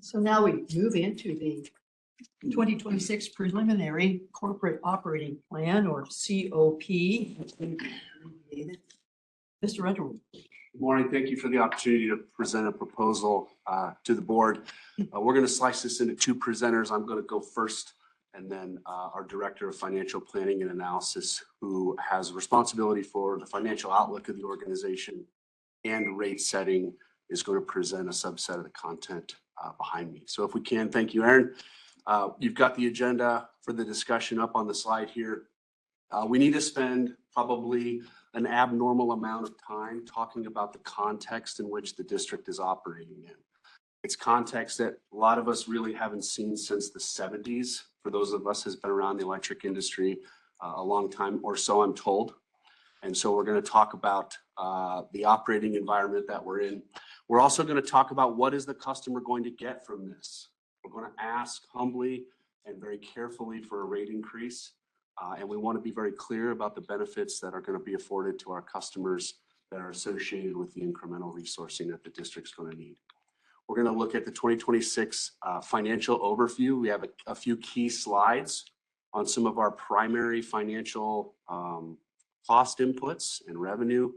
So now we move into the 2026 Preliminary Corporate Operating Plan, or COP. Mr. Underwood. Good morning. Thank you for the opportunity to present a proposal to the board. We're going to slice this into two presenters. I'm going to go first, and then our Director of Financial Planning and Analysis, who has responsibility for the financial outlook of the organization and rate setting, is going to present a subset of the content behind me. So if we can, thank you, Aaron. You've got the agenda for the discussion up on the slide here. We need to spend probably an abnormal amount of time talking about the context in which the district is operating in. It's context that a lot of us really haven't seen since the 70s. For those of us who's been around the electric industry a long time or so, I'm told. And so we're going to talk about the operating environment that we're in. We're also going to talk about what is the customer going to get from this. We're going to ask humbly and very carefully for a rate increase. And we want to be very clear about the benefits that are going to be afforded to our customers that are associated with the incremental resourcing that the district's going to need. We're going to look at the 2026 financial overview. We have a few key slides on some of our primary financial cost inputs and revenue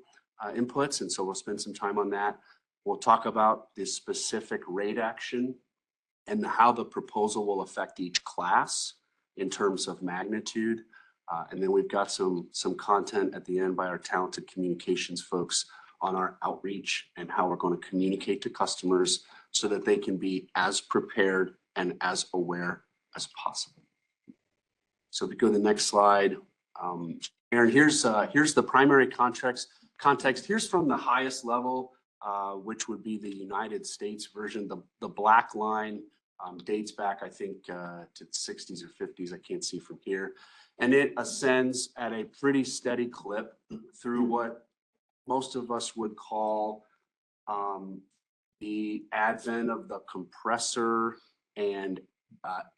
inputs. And so we'll spend some time on that. We'll talk about the specific rate action and how the proposal will affect each class in terms of magnitude. And then we've got some content at the end by our talented communications folks on our outreach and how we're going to communicate to customers so that they can be as prepared and as aware as possible. So if we go to the next slide, Aaron, here's the primary context. Here's from the highest level, which would be the United States version. The black line dates back, I think, to the 60s or 50s. I can't see from here. And it ascends at a pretty steady clip through what most of us would call the advent of the compressor and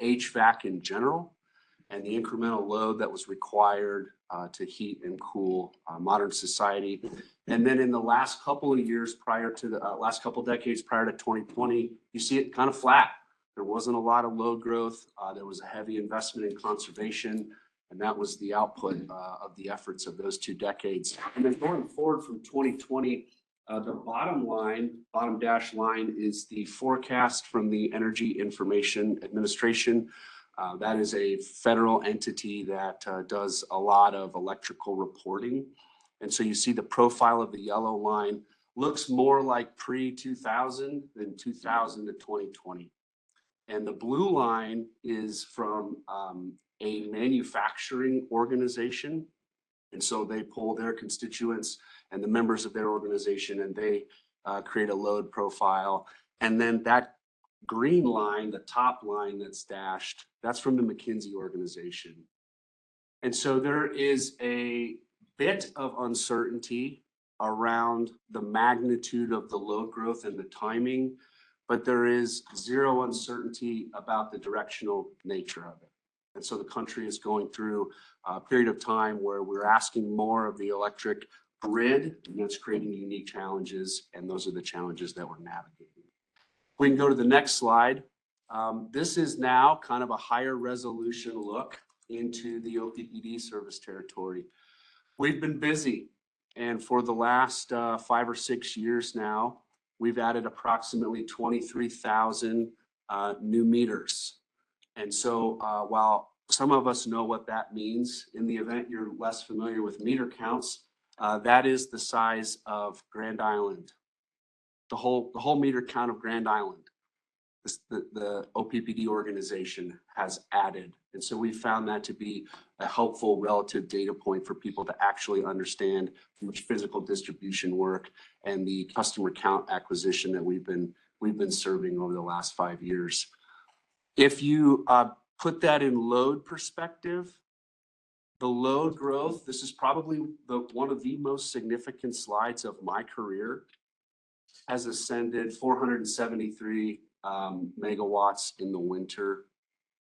HVAC in general, and the incremental load that was required to heat and cool modern society. And then in the last couple of years prior to the last couple of decades prior to 2020, you see it kind of flat. There wasn't a lot of load growth. There was a heavy investment in conservation, and that was the output of the efforts of those 2 decades. And then going forward from 2020, the bottom dash line is the forecast from the Energy Information Administration. That is a federal entity that does a lot of electrical reporting. And so you see the profile of the yellow line looks more like pre-2000 than 2000 to 2020. And the blue line is from a manufacturing organization. And so they poll their constituents and the members of their organization, and they create a load profile. And then that green line, the top line that's dashed, that's from the McKinsey organization. And so there is a bit of uncertainty around the magnitude of the load growth and the timing, but there is zero uncertainty about the directional nature of it. And so the country is going through a period of time where we're asking more of the electric grid, and that's creating unique challenges, and those are the challenges that we're navigating. We can go to the next slide. This is now kind of a higher resolution look into the OPPD service territory. We've been busy, and for the last 5 or 6 years now, we've added approximately 23,000 new meters. And so while some of us know what that means, in the event you're less familiar with meter counts, that is the size of Grand Island. The whole meter count of Grand Island, the OPPD organization has added. And so we found that to be a helpful relative data point for people to actually understand much physical distribution work and the customer count acquisition that we've been serving over the last 5 years. If you put that in load perspective, the load growth, this is probably one of the most significant slides of my career, has ascended 473 megawatts in the winter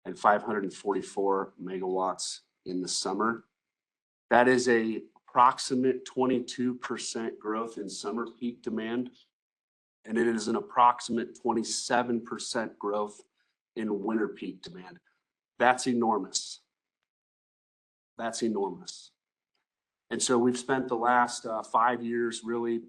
and 544 megawatts in the summer. That is a approximate 22% growth in summer peak demand. and it is an approximate 27% growth in winter peak demand. That's enormous. That's enormous. And so we've spent the last 5 years really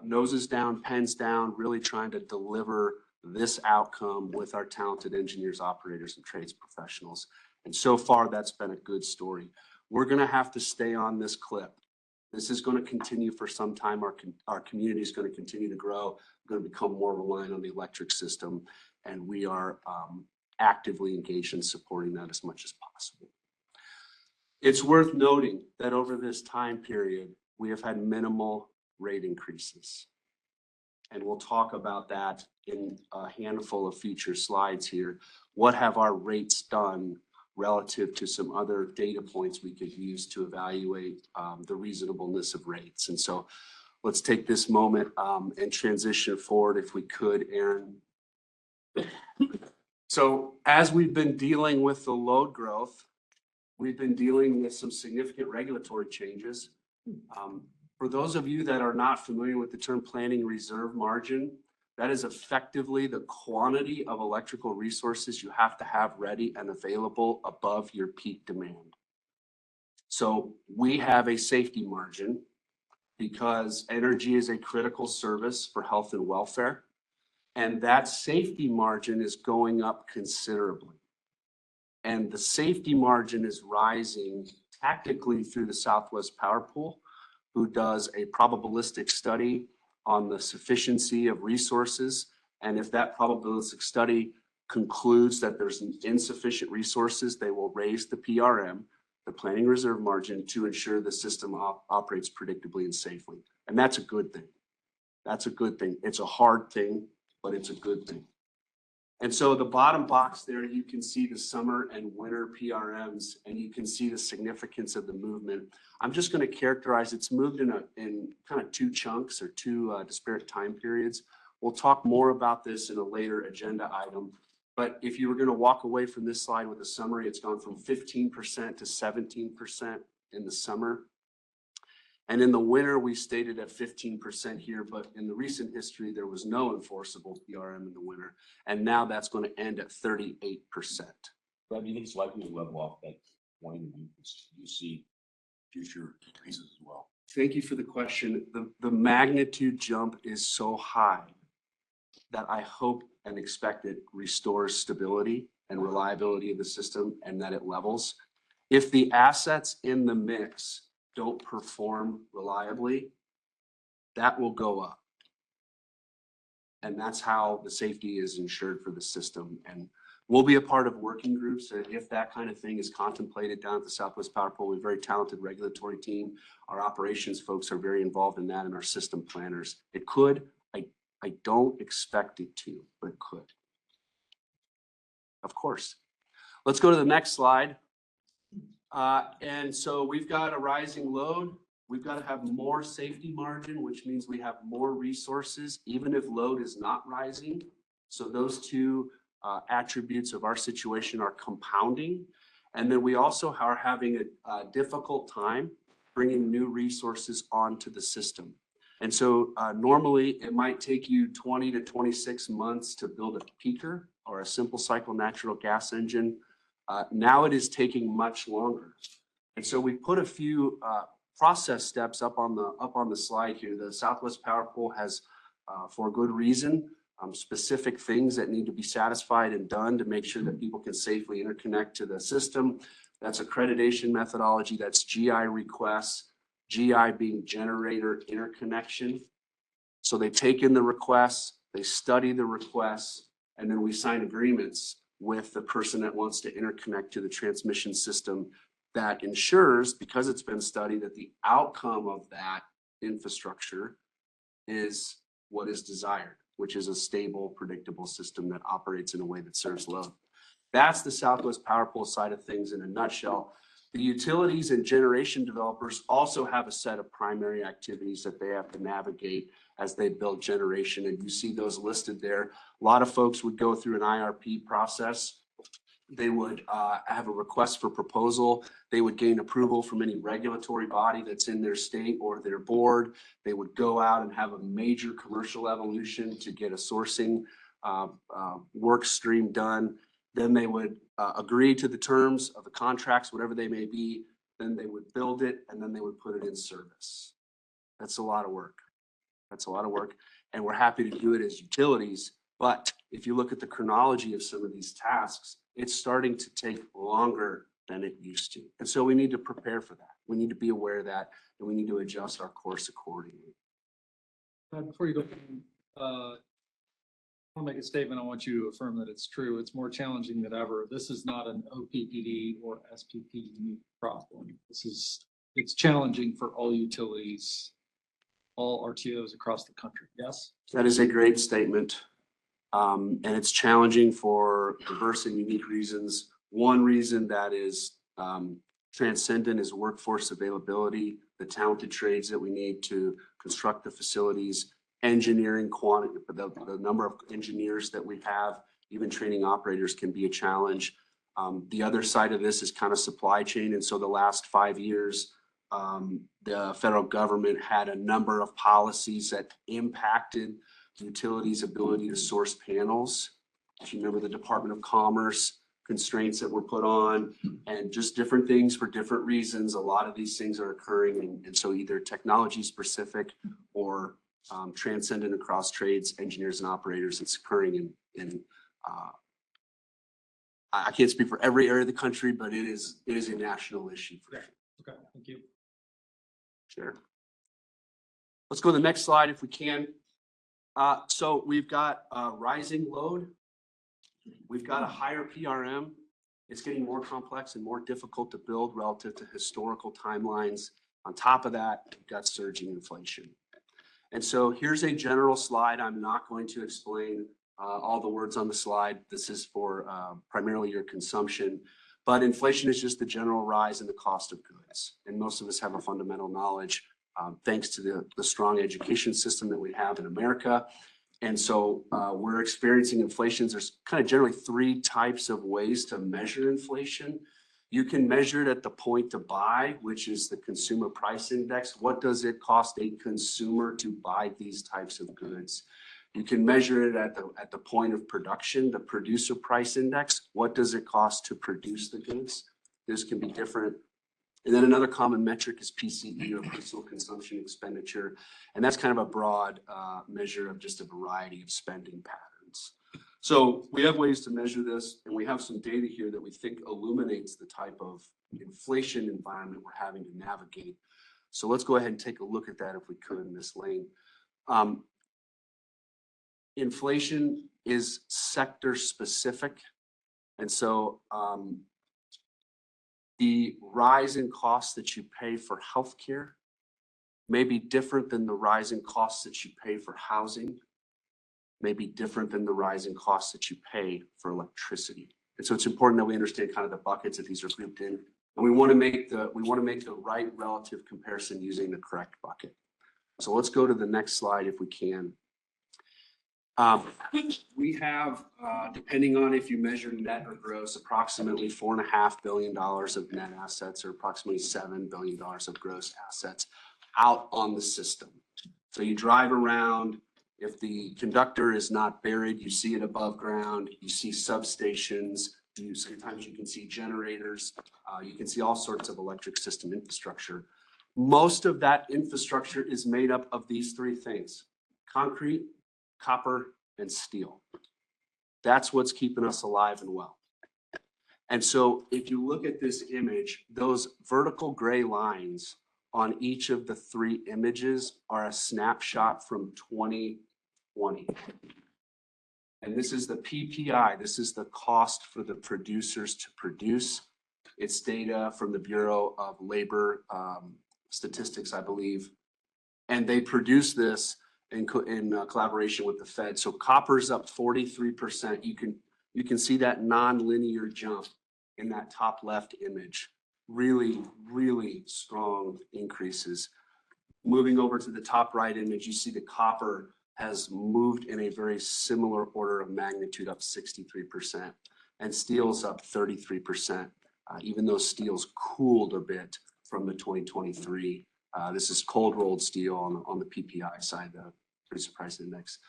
noses down, pens down, really trying to deliver this outcome with our talented engineers, operators, and trades professionals. And so far, that's been a good story. We're going to have to stay on this clip. This is going to continue for some time. Our community is going to continue to grow. We're going to become more reliant on the electric system, and we are actively engaged in supporting that as much as possible. It's worth noting that over this time period, we have had minimal rate increases. And we'll talk about that in a handful of future slides here. What have our rates done relative to some other data points we could use to evaluate the reasonableness of rates? And so let's take this moment and transition forward if we could, Aaron. So as we've been dealing with the load growth, we've been dealing with some significant regulatory changes. For those of you that are not familiar with the term planning reserve margin, that is effectively the quantity of electrical resources you have to have ready and available above your peak demand. So we have a safety margin because energy is a critical service for health and welfare. And that safety margin is going up considerably. And the safety margin is rising tactically through the Southwest Power Pool, who does a probabilistic study on the sufficiency of resources. And if that probabilistic study concludes that there's insufficient resources, they will raise the PRM, the planning reserve margin, to ensure the system operates predictably and safely. And that's a good thing. That's a good thing. It's a hard thing, but it's a good thing. And so the bottom box there, you can see the summer and winter PRMs, and you can see the significance of the movement. I'm just going to characterize it's moved in kind of two chunks or two disparate time periods. We'll talk more about this in a later agenda item. But if you were going to walk away from this slide with a summary, it's gone from 15% to 17% in the summer. And in the winter, we stated at 15% here, but in the recent history, there was no enforceable PRM in the winter. And now that's going to end at 38%. Brad, do you think it's likely to level off that point? You see future increases as well? Thank you for the question. The magnitude jump is so high that I hope and expect it restores stability and reliability of the system and that it levels. If the assets in the mix don't perform reliably, that will go up. And that's how the safety is ensured for the system. And we'll be a part of working groups if that kind of thing is contemplated down at the Southwest Power Pool. We have a very talented regulatory team. Our operations folks are very involved in that, and our system planners. It could, I don't expect it to, but it could. Of course. Let's go to the next slide. And so we've got a rising load. We've got to have more safety margin, which means we have more resources, even if load is not rising. So those two attributes of our situation are compounding. And then we also are having a difficult time bringing new resources onto the system. And so normally it might take you 20 to 26 months to build a peaker or a simple cycle natural gas engine. Now it is taking much longer. And so we put a few process steps up on the slide here. The Southwest Power Pool has, for good reason, specific things that need to be satisfied and done to make sure that people can safely interconnect to the system. That's accreditation methodology, that's GI requests, GI being generator interconnection. So they take in the requests, they study the requests, and then we sign agreements with the person that wants to interconnect to the transmission system that ensures, because it's been studied, that the outcome of that infrastructure is what is desired, which is a stable, predictable system that operates in a way that serves load. That's the Southwest Power Pool side of things in a nutshell. The utilities and generation developers also have a set of primary activities that they have to navigate as they build generation, and you see those listed there. A lot of folks would go through an IRP process. They would have a request for proposal. They would gain approval from any regulatory body that's in their state or their board. They would go out and have a major commercial evolution to get a sourcing work stream done. Then they would agree to the terms of the contracts, whatever they may be. Then they would build it, and then they would put it in service. That's a lot of work. That's a lot of work. And we're happy to do it as utilities. But if you look at the chronology of some of these tasks, it's starting to take longer than it used to. And so we need to prepare for that. We need to be aware of that, and we need to adjust our course accordingly. Before you go, I'll make a statement. I want you to affirm that it's true. It's more challenging than ever. This is not an OPPD or SPP problem. It's challenging for all utilities, all RTOs across the country. Yes? That is a great statement. And it's challenging for diverse and unique reasons. One reason that is transcendent is workforce availability, the talented trades that we need to construct the facilities, engineering quantity, the number of engineers that we have, even training operators can be a challenge. The other side of this is kind of supply chain. And so the last 5 years, the federal government had a number of policies that impacted utilities' ability to source panels. If you remember the Department of Commerce constraints that were put on, and just different things for different reasons, a lot of these things are occurring. And so either technology specific or transcendent across trades, engineers and operators, it's occurring in I can't speak for every area of the country, but it is a national issue. For sure. Okay, thank you. Sure. Let's go to the next slide if we can. So we've got a rising load. We've got a higher PRM. It's getting more complex and more difficult to build relative to historical timelines. On top of that, we've got surging inflation. And so here's a general slide. I'm not going to explain all the words on the slide. This is for primarily your consumption. But inflation is just the general rise in the cost of goods. And most of us have a fundamental knowledge thanks to the strong education system that we have in America. And so we're experiencing inflation. There's kind of generally 3 types of ways to measure inflation. You can measure it at the point to buy, which is the consumer price index. What does it cost a consumer to buy these types of goods? You can measure it at the point of production, the producer price index. What does it cost to produce the goods? This can be different. And then another common metric is PCE, or personal consumption expenditure. And that's kind of a broad measure of just a variety of spending patterns. So we have ways to measure this, and we have some data here that we think illuminates the type of inflation environment we're having to navigate. So let's go ahead and take a look at that if we could in this lane. Inflation is sector specific. And so the rise in costs that you pay for healthcare may be different than the rise in costs that you pay for housing, may be different than the rise in costs that you pay for electricity. And so it's important that we understand kind of the buckets that these are grouped in. And we want to make the right relative comparison using the correct bucket. So let's go to the next slide if we can. We have, depending on if you measure net or gross, approximately $4.5 billion of net assets, or approximately $7 billion of gross assets out on the system. So you drive around, if the conductor is not buried, you see it above ground, you see substations, sometimes you can see generators, you can see all sorts of electric system infrastructure. Most of that infrastructure is made up of these 3 things: concrete, copper, and steel. That's what's keeping us alive and well. And so if you look at this image, those vertical gray lines on each of the 3 images are a snapshot from 2020. And this is the PPI. This is the cost for the producers to produce. It's data from the Bureau of Labor Statistics, I believe. And they produce this in collaboration with the Fed. So copper's up 43%. You can see that non-linear jump in that top left image. Really, really strong increases. Moving over to the top right image, you see the copper has moved in a very similar order of magnitude, up 63%. and steel's up 33%, even though steel's cooled a bit from the 2023. This is cold rolled steel on the PPI side, the producer price index.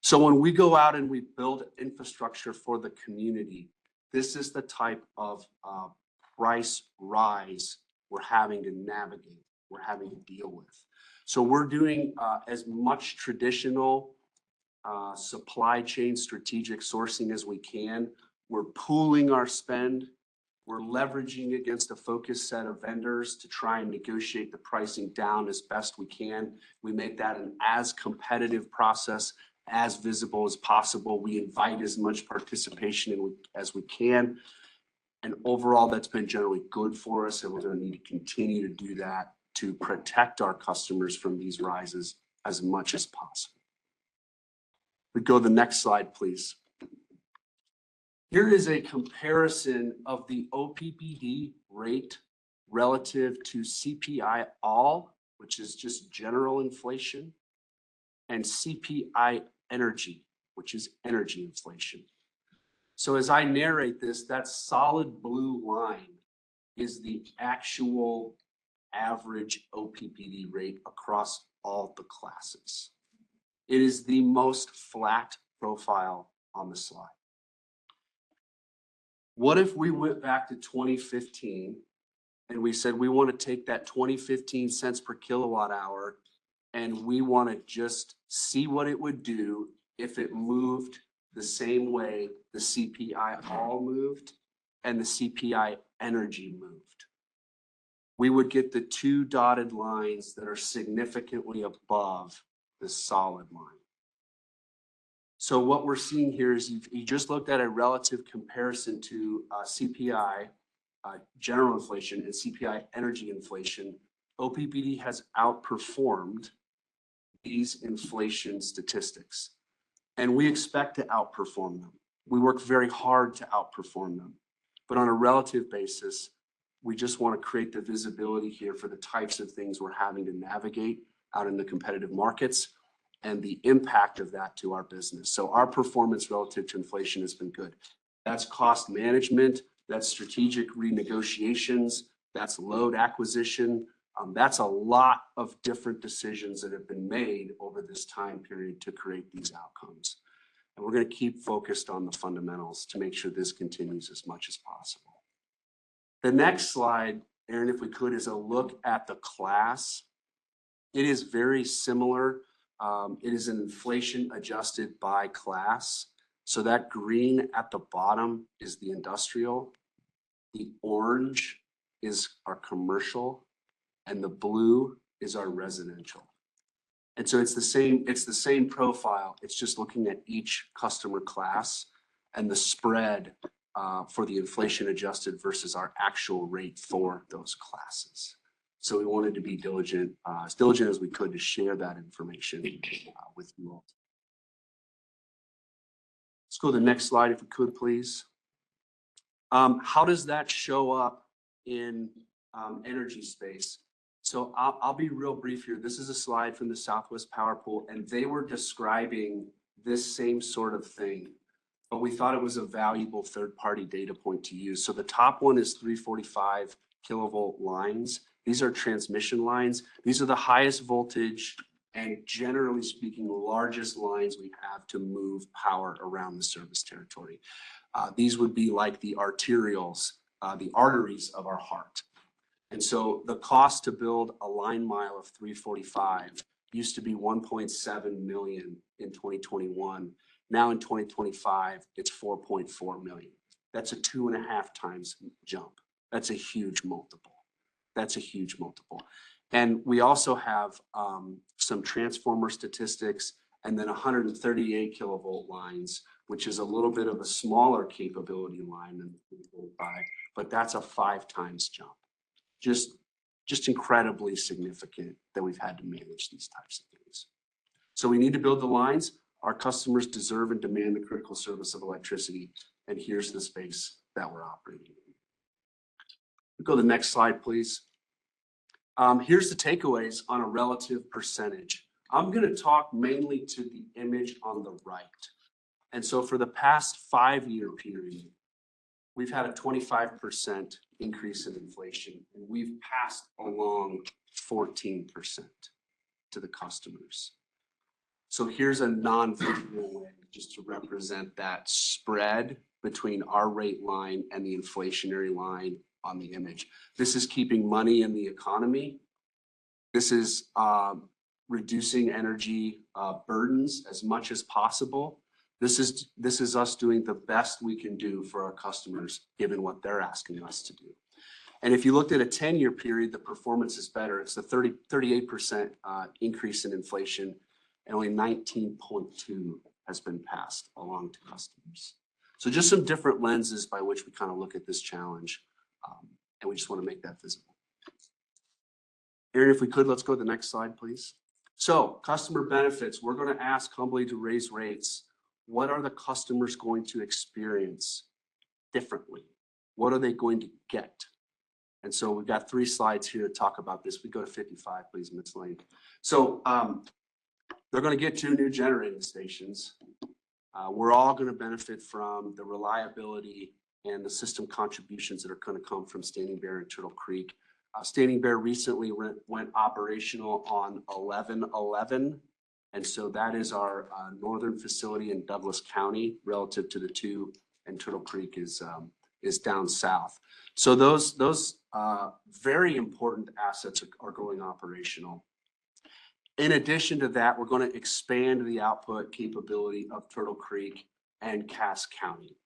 So when we go out and we build infrastructure for the community, this is the type of price rise we're having to navigate, we're having to deal with. So we're doing as much traditional supply chain strategic sourcing as we can. We're pooling our spend. We're leveraging against a focused set of vendors to try and negotiate the pricing down as best we can. We make that an as competitive process, as visible as possible. We invite as much participation as we can. And overall, that's been generally good for us, and we're going to need to continue to do that to protect our customers from these rises as much as possible. We go to the next slide, please. Here is a comparison of the OPPD rate relative to CPI all, which is just general inflation, and CPI energy, which is energy inflation. So as I narrate this, that solid blue line is the actual average OPPD rate across all the classes. It is the most flat profile on the slide. What if we went back to 2015 and we said we want to take that 2015 cents per kilowatt hour and we want to just see what it would do if it moved the same way the CPI all moved and the CPI energy moved? We would get the two dotted lines that are significantly above the solid line. So what we're seeing here is you just looked at a relative comparison to CPI, general inflation, and CPI energy inflation. OPPD has outperformed these inflation statistics, and we expect to outperform them. We work very hard to outperform them, but on a relative basis, we just want to create the visibility here for the types of things we're having to navigate out in the competitive markets and the impact of that to our business. So our performance relative to inflation has been good. That's cost management, that's strategic renegotiations, that's load acquisition. That's a lot of different decisions that have been made over this time period to create these outcomes. And we're going to keep focused on the fundamentals to make sure this continues as much as possible. The next slide, Aaron, if we could, is a look at the class. It is very similar. It is an inflation adjusted by class. So that green at the bottom is the industrial. The orange is our commercial, and the blue is our residential. And so it's the same profile. It's just looking at each customer class and the spread for the inflation adjusted versus our actual rate for those classes. So we wanted to be diligent, as diligent as we could to share that information with you all. Let's go to the next slide if we could, please. How does that show up in energy space? So I'll be real brief here. This is a slide from the Southwest Power Pool, and they were describing this same sort of thing, but we thought it was a valuable third-party data point to use. So the top one is 345 kilovolt lines. These are transmission lines. These are the highest voltage and, generally speaking, the largest lines we have to move power around the service territory. These would be like the arterioles, the arteries of our heart. And so the cost to build a line mile of 345 used to be 1.7 million in 2021. Now in 2025, it's 4.4 million. That's a 2.5 times jump. That's a huge multiple. That's a huge multiple. And we also have some transformer statistics and then 138 kilovolt lines, which is a little bit of a smaller capability line than the 345, but that's a 5 times jump. Just incredibly significant that we've had to manage these types of things. So we need to build the lines. Our customers deserve and demand the critical service of electricity. And here's the space that we're operating in. Go to the next slide, please. Here's the takeaways on a relative percentage. I'm going to talk mainly to the image on the right. And so for the past 5-year period, we've had a 25% increase in inflation, and we've passed along 14% to the customers. So here's a non-visual way just to represent that spread between our rate line and the inflationary line on the image. This is keeping money in the economy. This is reducing energy burdens as much as possible. This is us doing the best we can do for our customers, given what they're asking us to do. And if you looked at a 10-year period, the performance is better. It's the 38% increase in inflation, and only 19.2 has been passed along to customers. So just some different lenses by which we kind of look at this challenge, and we just want to make that visible. Aaron, if we could, let's go to the next slide, please. So customer benefits, we're going to ask humbly to raise rates. What are the customers going to experience differently? What are they going to get? And so we've got 3 slides here to talk about this. We go to 55, please, Ms. Lane. So they're going to get 2 new generating stations. We're all going to benefit from the reliability and the system contributions that are going to come from Standing Bear and Turtle Creek. Standing Bear recently went operational on 11/11. And so that is our northern facility in Douglas County relative to the 2, and Turtle Creek is down south. So those very important assets are going operational. In addition to that, we're going to expand the output capability of Turtle Creek and Cass County.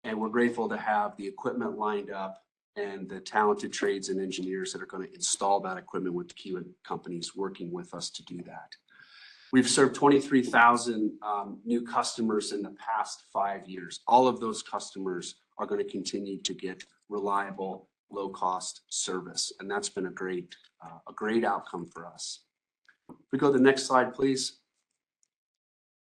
And we're grateful to have the equipment lined up and the talented trades and engineers that are going to install that equipment with the key companies working with us to do that. We've served 23,000 new customers in the past 5 years. All of those customers are going to continue to get reliable, low-cost service, and that's been a great outcome for us. If we go to the next slide, please.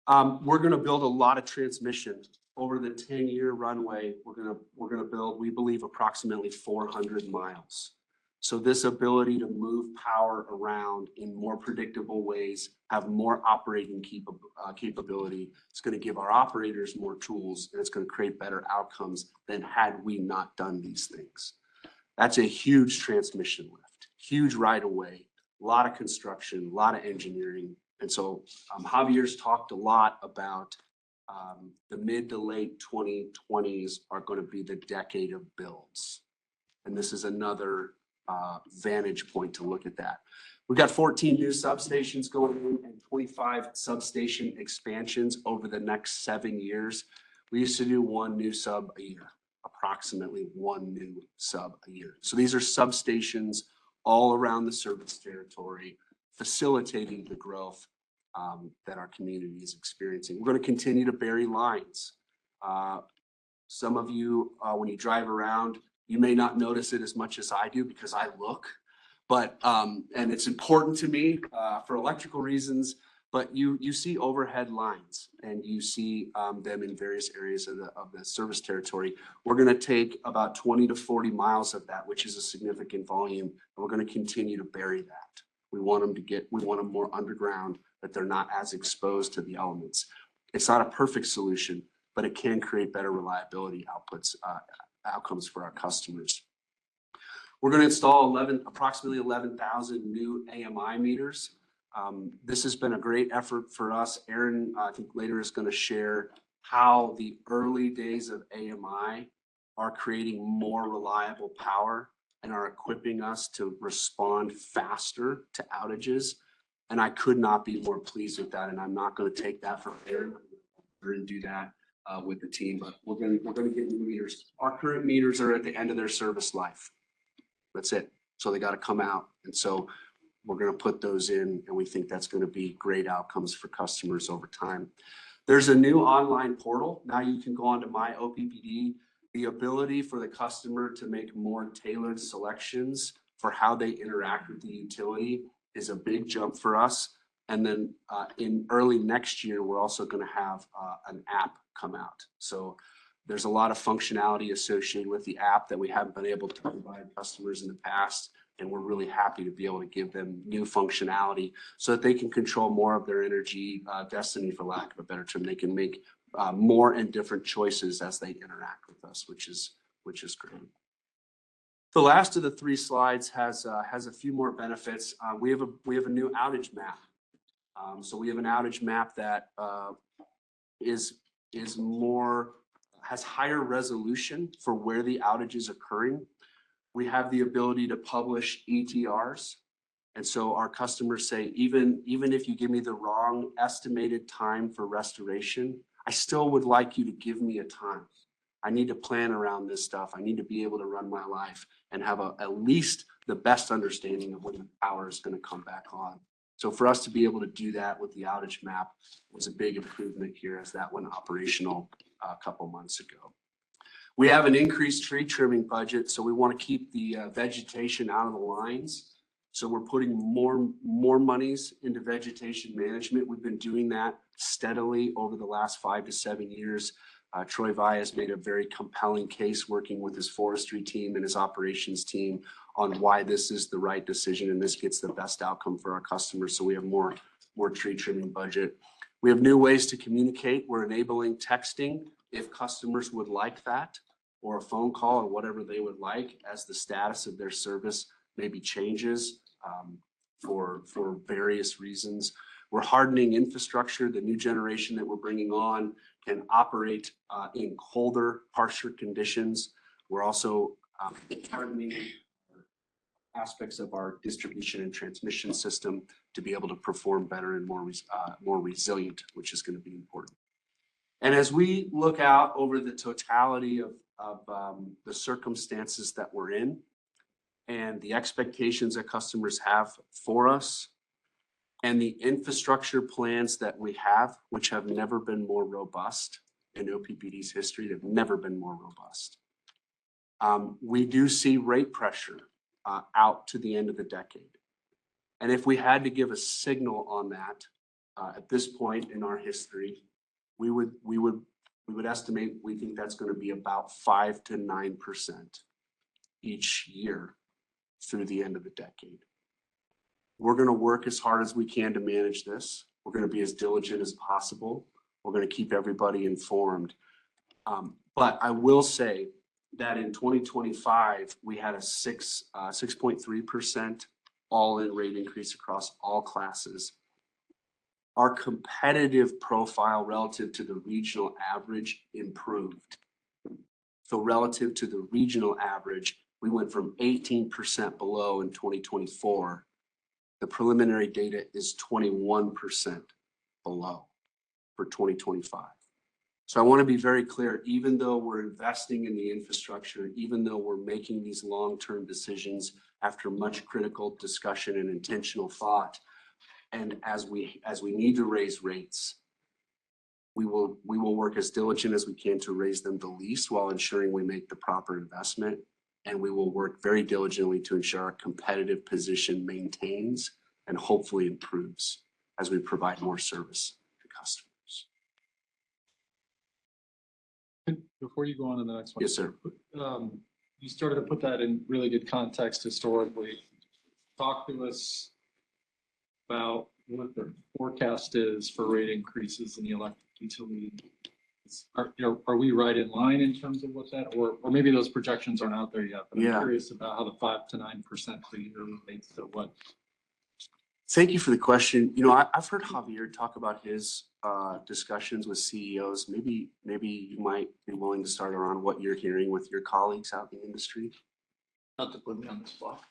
We're going to build a lot of transmission over the 10-year runway. We're going to build, we believe, approximately 400 miles. So this ability to move power around in more predictable ways, have more operating capability, it's going to give our operators more tools, and it's going to create better outcomes than had we not done these things. That's a huge transmission lift, huge right of way, a lot of construction, a lot of engineering. And so Javier's talked a lot about the mid to late 2020s are going to be the decade of builds. And this is another vantage point to look at that. We've got 14 new substations going in and 25 substation expansions over the next 7 years. We used to do 1 new sub a year, approximately 1 new sub a year. So these are substations all around the service territory, facilitating the growth that our community is experiencing. We're going to continue to bury lines. Some of you, when you drive around, you may not notice it as much as I do because I look, but and it's important to me for electrical reasons. But you see overhead lines, and you see them in various areas of the service territory. We're going to take about 20 to 40 miles of that, which is a significant volume, and we're going to continue to bury that. We want them more underground, that they're not as exposed to the elements. It's not a perfect solution, but it can create better reliability outcomes for our customers. We're going to install approximately 11,000 new AMI meters. This has been a great effort for us. Aaron, I think later is going to share how the early days of AMI are creating more reliable power and are equipping us to respond faster to outages. And I could not be more pleased with that. And I'm not going to take that from Aaron. We're going to do that with the team, but we're going to get new meters. Our current meters are at the end of their service life. That's it. So they got to come out. And so we're going to put those in, and we think that's going to be great outcomes for customers over time. There's a new online portal. Now you can go onto My OPPD. The ability for the customer to make more tailored selections for how they interact with the utility is a big jump for us. And then in early next year, we're also going to have an app come out. So there's a lot of functionality associated with the app that we haven't been able to provide customers in the past. And we're really happy to be able to give them new functionality so that they can control more of their energy destiny, for lack of a better term. They can make more and different choices as they interact with us, which is great. The last of the 3 slides has a few more benefits. We have a new outage map. So we have an outage map that has higher resolution for where the outage is occurring. We have the ability to publish ETRs. And so our customers say, even if you give me the wrong estimated time for restoration, I still would like you to give me a time. I need to plan around this stuff. I need to be able to run my life and have at least the best understanding of when the power is going to come back on. So for us to be able to do that with the outage map was a big improvement here as that went operational a couple months ago. We have an increased tree trimming budget, so we want to keep the vegetation out of the lines. So we're putting more monies into vegetation management. We've been doing that steadily over the last 5 to 7 years. Troy Vai has made a very compelling case working with his forestry team and his operations team on why this is the right decision and this gets the best outcome for our customers. So we have more tree trimming budget. We have new ways to communicate. We're enabling texting if customers would like that, or a phone call or whatever they would like as the status of their service maybe changes for various reasons. We're hardening infrastructure. The new generation that we're bringing on can operate in colder, harsher conditions. We're also hardening aspects of our distribution and transmission system to be able to perform better and more resilient, which is going to be important. And as we look out over the totality of the circumstances that we're in and the expectations that customers have for us, and the infrastructure plans that we have, which have never been more robust in OPPD's history, they've never been more robust. We do see rate pressure out to the end of the decade. And if we had to give a signal on that at this point in our history, we would estimate we think that's going to be about 5 to 9% each year through the end of the decade. We're going to work as hard as we can to manage this. We're going to be as diligent as possible. We're going to keep everybody informed. But I will say that in 2025, we had a 6.3% all-in rate increase across all classes. Our competitive profile relative to the regional average improved. So relative to the regional average, we went from 18% below in 2024. The preliminary data is 21% below for 2025. So I want to be very clear, even though we're investing in the infrastructure, even though we're making these long-term decisions after much critical discussion and intentional thought, and as we need to raise rates, we will work as diligent as we can to raise them the least while ensuring we make the proper investment. And we will work very diligently to ensure our competitive position maintains and hopefully improves as we provide more service to customers. Before you go on to the next one. Yes, sir. You started to put that in really good context historically. Talk to us about what the forecast is for rate increases in the electric utility. Are we right in line in terms of what that, or maybe those projections aren't out there yet, but I'm curious about how the 5 to 9% per year relates to what. Thank you for the question. You know, I've heard Javier talk about his discussions with CEOs. Maybe you might be willing to start around what you're hearing with your colleagues out in the industry. Not to put me on the spot.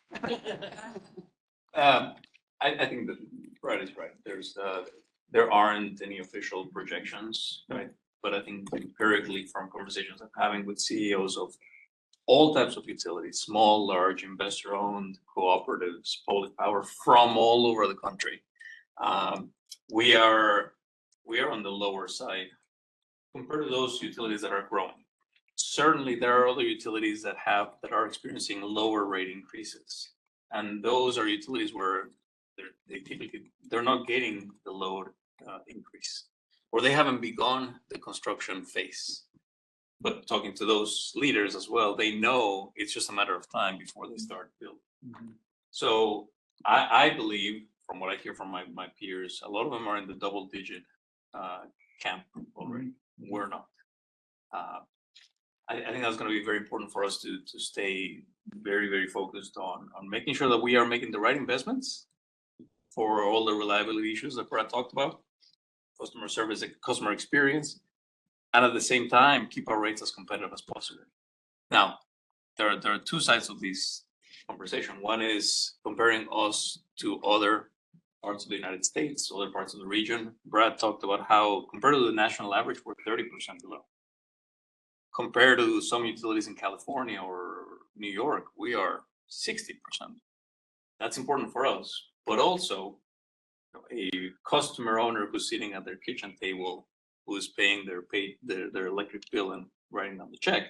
I think that Brad is right. There aren't any official projections, right? But I think empirically from conversations I'm having with CEOs of all types of utilities, small, large, investor-owned, cooperatives, public power from all over the country, we are on the lower side compared to those utilities that are growing. Certainly, there are other utilities that are experiencing lower rate increases, and those are utilities where they're not getting the load increase, or they haven't begun the construction phase. But talking to those leaders as well, they know it's just a matter of time before they start building. Mm-hmm. So I believe, from what I hear from my peers, a lot of them are in the double-digit camp already. we're not. I think that's gonna be very important for us to stay very, very focused on making sure that we are making the right investments for all the reliability issues that Brad talked about, customer service, customer experience, and at the same time, keep our rates as competitive as possible. Now, there are two sides of this conversation. One is comparing us to other parts of the United States, other parts of the region. Brad talked about how compared to the national average, we're 30% below. Compared to some utilities in California or New York, we are 60%. That's important for us, but also a customer owner who's sitting at their kitchen table, who is paying their electric bill and writing down the check,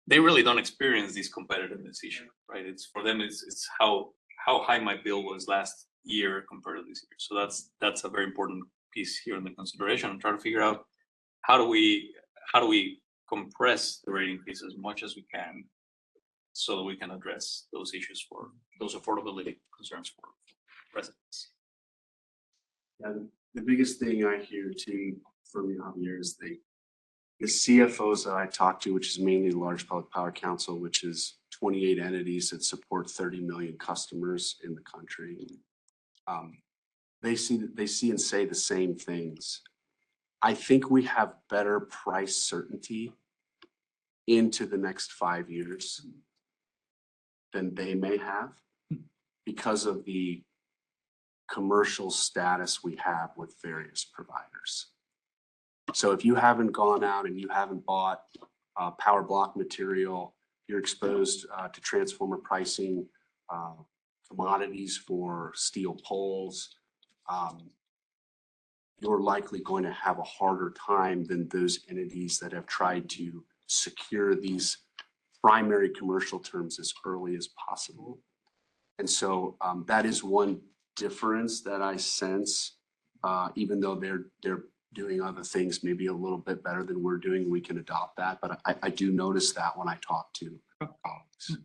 they really don't experience this competitiveness issue, right? It's for them, it's how high my bill was last year compared to this year. So that's a very important piece here in the consideration. I'm trying to figure out how do we compress the rate increase as much as we can so that we can address those issues for those affordability concerns for residents. And the biggest thing I hear too from Javier is the CFOs that I talk to, which is mainly the Large Public Power Council, which is 28 entities that support 30 million customers in the country. They see and say the same things. I think we have better price certainty into the next 5 years than they may have because of the commercial status we have with various providers. So if you haven't gone out and you haven't bought power block material, you're exposed to transformer pricing, commodities for steel poles, you're likely going to have a harder time than those entities that have tried to secure these primary commercial terms as early as possible. And so that is one difference that I sense, even though they're doing other things maybe a little bit better than we're doing, we can adopt that. But I do notice that when I talk to colleagues.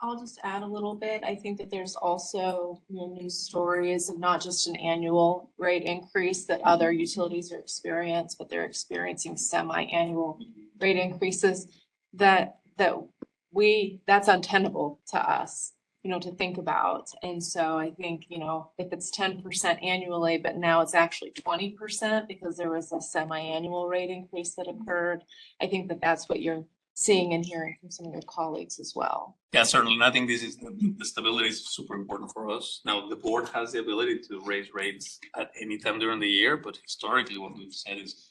I'll just add a little bit. I think that there's also news stories of not just an annual rate increase that other utilities are experiencing, but they're experiencing semi-annual rate increases that's untenable to us, to think about. And so I think, if it's 10% annually, but now it's actually 20% because there was a semi-annual rate increase that occurred, I think that that's what you're seeing and hearing from some of your colleagues as well. Yeah, certainly. And I think this is the stability is super important for us. Now, the board has the ability to raise rates at any time during the year, but historically what we've said is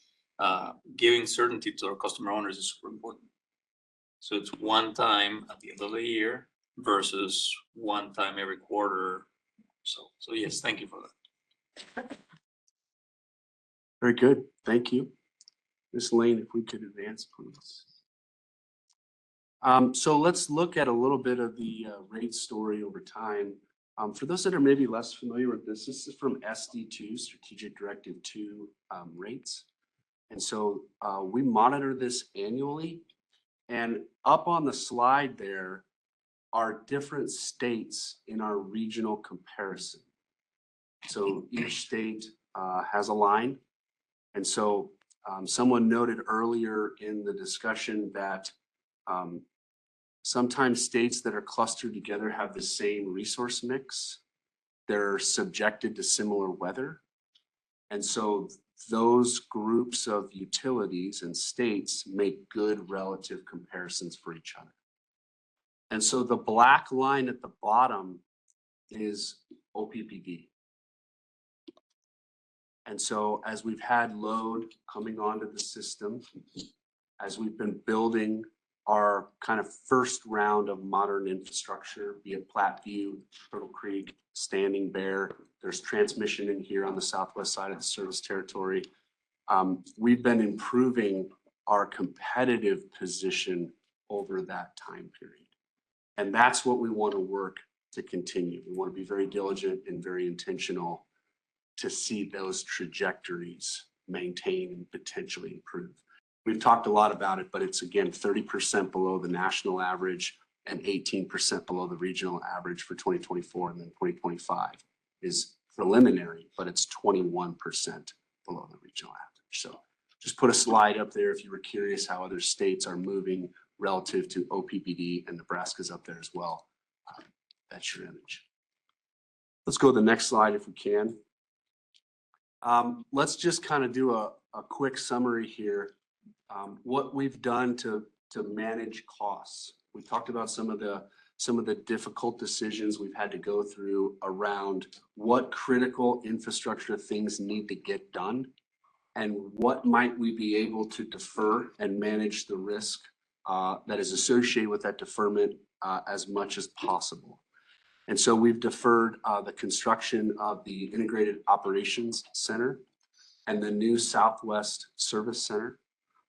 giving certainty to our customer owners is super important. So it's one time at the end of the year versus one time every quarter. So yes, thank you for that. Very good. Thank you. Ms. Lane, if we could advance, please. So let's look at a little bit of the rate story over time. For those that are maybe less familiar with this is from SD2, Strategic Directive 2 rates. And so we monitor this annually. And up on the slide there are different states in our regional comparison. So each state has a line. And so someone noted earlier in the discussion that sometimes states that are clustered together have the same resource mix. They're subjected to similar weather. And so those groups of utilities and states make good relative comparisons for each other. And so the black line at the bottom is OPPD. And so as we've had load coming onto the system, as we've been building our kind of first round of modern infrastructure, be it Platteview, Turtle Creek, Standing Bear, there's transmission in here on the southwest side of the service territory. We've been improving our competitive position over that time period. And that's what we want to work to continue. We want to be very diligent and very intentional to see those trajectories maintain and potentially improve. We've talked a lot about it, but it's again 30% below the national average and 18% below the regional average for 2024, and then 2025 is preliminary, but it's 21% below the regional average. So just put a slide up there if you were curious how other states are moving relative to OPPD, and Nebraska's up there as well. That's your image. Let's go to the next slide if we can. Let's just kind of do a quick summary here. What we've done to manage costs. We talked about some of the difficult decisions we've had to go through around what critical infrastructure things need to get done and what might we be able to defer and manage the risk that is associated with that deferment as much as possible. And so we've deferred the construction of the Integrated Operations Center and the new Southwest Service Center.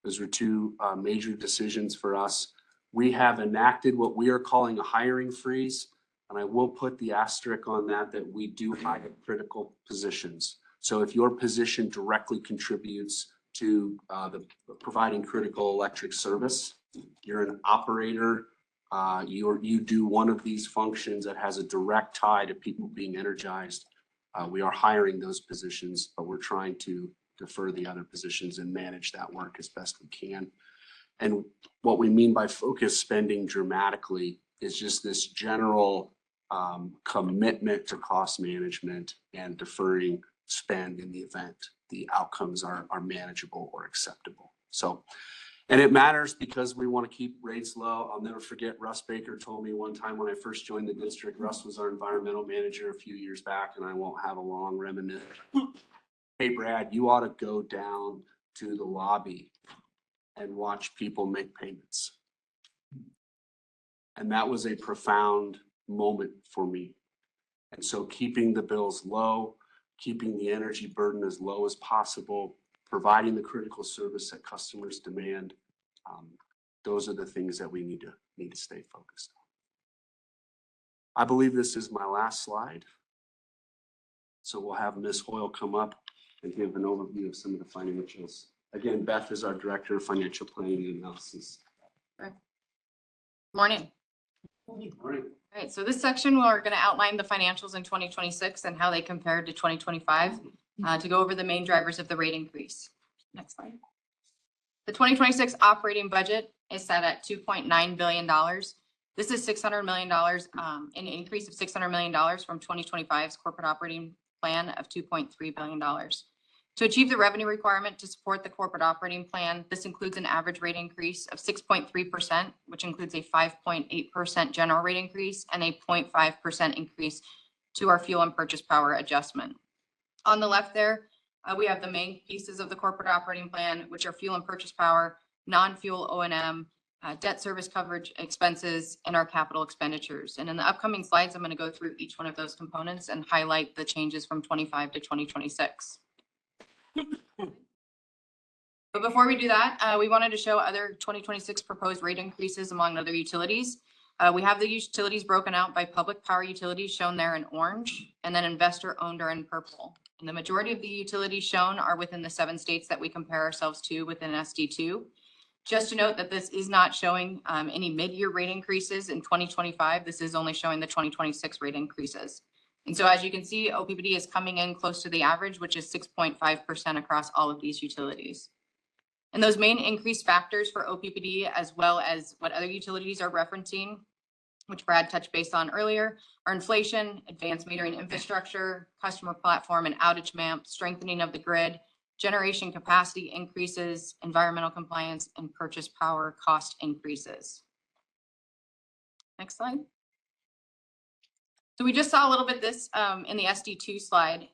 Those were two major decisions for us. We have enacted what we are calling a hiring freeze, and I will put the asterisk on that we do hire critical positions. So if your position directly contributes to the providing critical electric service, you're an operator, you do one of these functions that has a direct tie to people being energized. We are hiring those positions, but we're trying to defer the other positions and manage that work as best we can. And what we mean by focus spending dramatically is just this general commitment to cost management and deferring spend in the event the outcomes are manageable or acceptable. So, and it matters because we want to keep rates low. I'll never forget Russ Baker told me one time when I first joined the district. Russ was our environmental manager a few years back, and I won't have a long reminiscence. Hey, Brad, you ought to go down to the lobby and watch people make payments. And that was a profound moment for me. And so keeping the bills low, keeping the energy burden as low as possible, providing the critical service that customers demand, those are the things that we need to stay focused on. I believe this is my last slide. So we'll have Ms. Hoyle come up and give an overview of some of the financials. Again, Beth is our Director of Financial Planning and Analysis. Morning. Morning. All right, so this section, we're going to outline the financials in 2026 and how they compared to 2025 to go over the main drivers of the rate increase. Next slide. The 2026 operating budget is set at $2.9 billion. This is $600 million, an increase of $600 million from 2025's corporate operating plan of $2.3 billion. To achieve the revenue requirement to support the corporate operating plan, this includes an average rate increase of 6.3%, which includes a 5.8% general rate increase and a 0.5% increase to our fuel and purchase power adjustment. On the left there, we have the main pieces of the corporate operating plan, which are fuel and purchase power, non-fuel O&M, debt service coverage expenses, and our capital expenditures. And in the upcoming slides, I'm going to go through each one of those components and highlight the changes from 25 to 2026. But before we do that, we wanted to show other 2026 proposed rate increases among other utilities. We have the utilities broken out by public power utilities shown there in orange, and then investor owned are in purple. And the majority of the utilities shown are within the 7 states that we compare ourselves to within SD2. Just to note that this is not showing any mid-year rate increases in 2025. This is only showing the 2026 rate increases. And so as you can see, OPPD is coming in close to the average, which is 6.5% across all of these utilities. And those main increase factors for OPPD, as well as what other utilities are referencing, which Brad touched base on earlier, are inflation, advanced metering infrastructure, customer platform and outage map, strengthening of the grid, generation capacity increases, environmental compliance, and purchase power cost increases. Next slide. So we just saw a little bit this in the SD2 slide,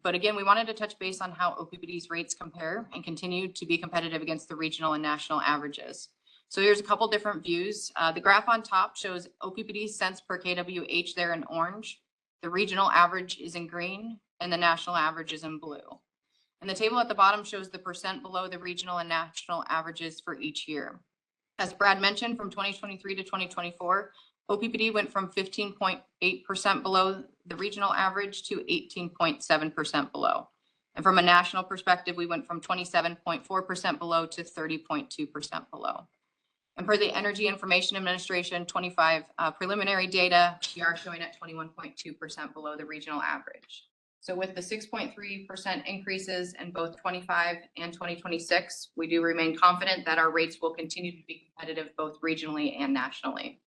but again, we wanted to touch base on how OPPD's rates compare and continue to be competitive against the regional and national averages. So here's a couple different views. The graph on top shows OPPD cents per kWh there in orange. The regional average is in green and the national average is in blue. And the table at the bottom shows the percent below the regional and national averages for each year. As Brad mentioned, from 2023 to 2024, OPPD went from 15.8% below the regional average to 18.7% below. And from a national perspective, we went from 27.4% below to 30.2% below. And per the Energy Information Administration 25 preliminary data, we are showing at 21.2% below the regional average. So with the 6.3% increases in both 25 and 2026, we do remain confident that our rates will continue to be competitive both regionally and nationally.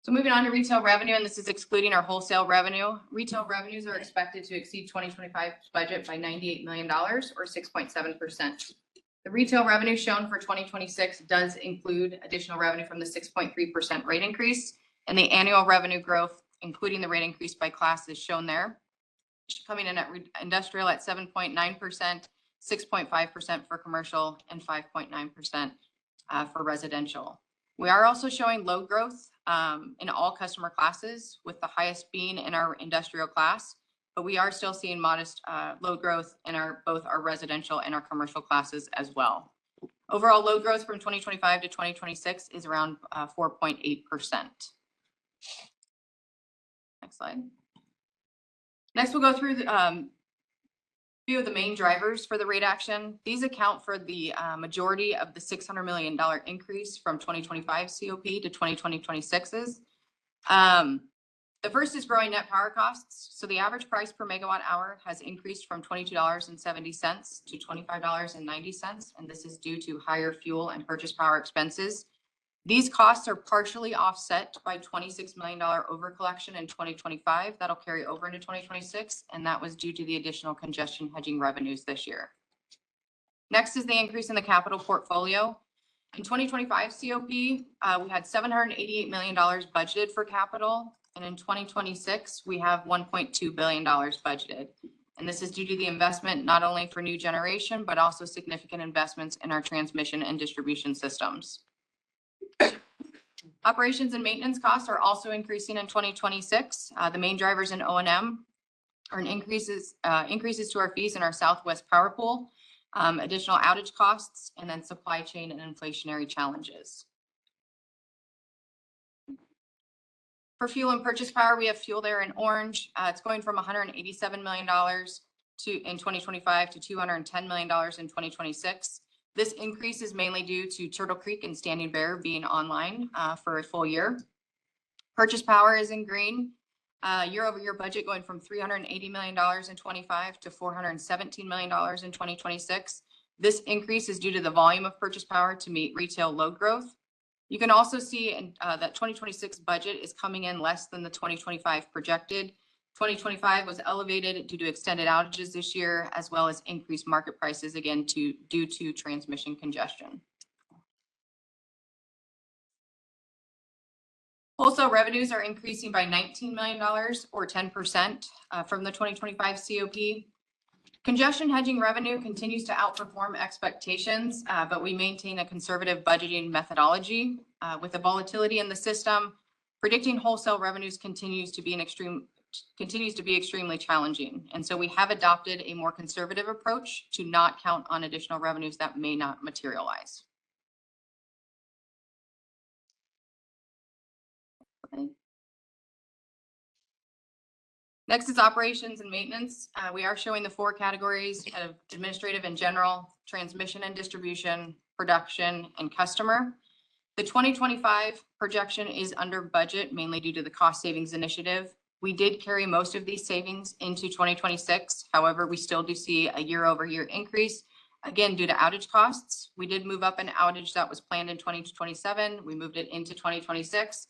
So moving on to retail revenue, and this is excluding our wholesale revenue. Retail revenues are expected to exceed 2025 budget by $98 million or 6.7%. The retail revenue shown for 2026 does include additional revenue from the 6.3% rate increase, and the annual revenue growth, including the rate increase by class, is shown there. Coming in at industrial at 7.9%, 6.5% for commercial, and 5.9% for residential. We are also showing load growth in all customer classes, with the highest being in our industrial class, but we are still seeing modest load growth in both our residential and our commercial classes as well. Overall load growth from 2025 to 2026 is around 4.8%. Next slide. Next, we'll go through the few of the main drivers for the rate action. These account for the majority of the $600 million increase from 2025 COP to 2026's. The first is growing net power costs. So the average price per megawatt hour has increased from $22.70 to $25.90, and this is due to higher fuel and purchase power expenses. These costs are partially offset by $26 million overcollection in 2025. That'll carry over into 2026, and that was due to the additional congestion hedging revenues this year. Next is the increase in the capital portfolio. In 2025 COP, we had $788 million budgeted for capital, and in 2026, we have $1.2 billion budgeted. And this is due to the investment not only for new generation, but also significant investments in our transmission and distribution systems. Operations and maintenance costs are also increasing in 2026. The main drivers in O&M are increases to our fees in our Southwest Power Pool, additional outage costs, and then supply chain and inflationary challenges. For fuel and purchase power, we have fuel there in orange. It's going from $187 million in 2025 to $210 million in 2026. This increase is mainly due to Turtle Creek and Standing Bear being online for a full year. Purchase power is in green. Year-over-year budget going from $380 million in 25 to $417 million in 2026. This increase is due to the volume of purchase power to meet retail load growth. You can also see that 2026 budget is coming in less than the 2025 projected. 2025 was elevated due to extended outages this year, as well as increased market prices, again, due to transmission congestion. Wholesale revenues are increasing by $19 million or 10% from the 2025 COP. Congestion hedging revenue continues to outperform expectations, but we maintain a conservative budgeting methodology. With the volatility in the system, predicting wholesale revenues continues to be extremely challenging. And so we have adopted a more conservative approach to not count on additional revenues that may not materialize. Okay. Next is operations and maintenance. We are showing the 4 categories of administrative and general, transmission and distribution, production, and customer. The 2025 projection is under budget, mainly due to the cost savings initiative. We did carry most of these savings into 2026. However, we still do see a year-over-year increase, again, due to outage costs. We did move up an outage that was planned in 2027. We moved it into 2026.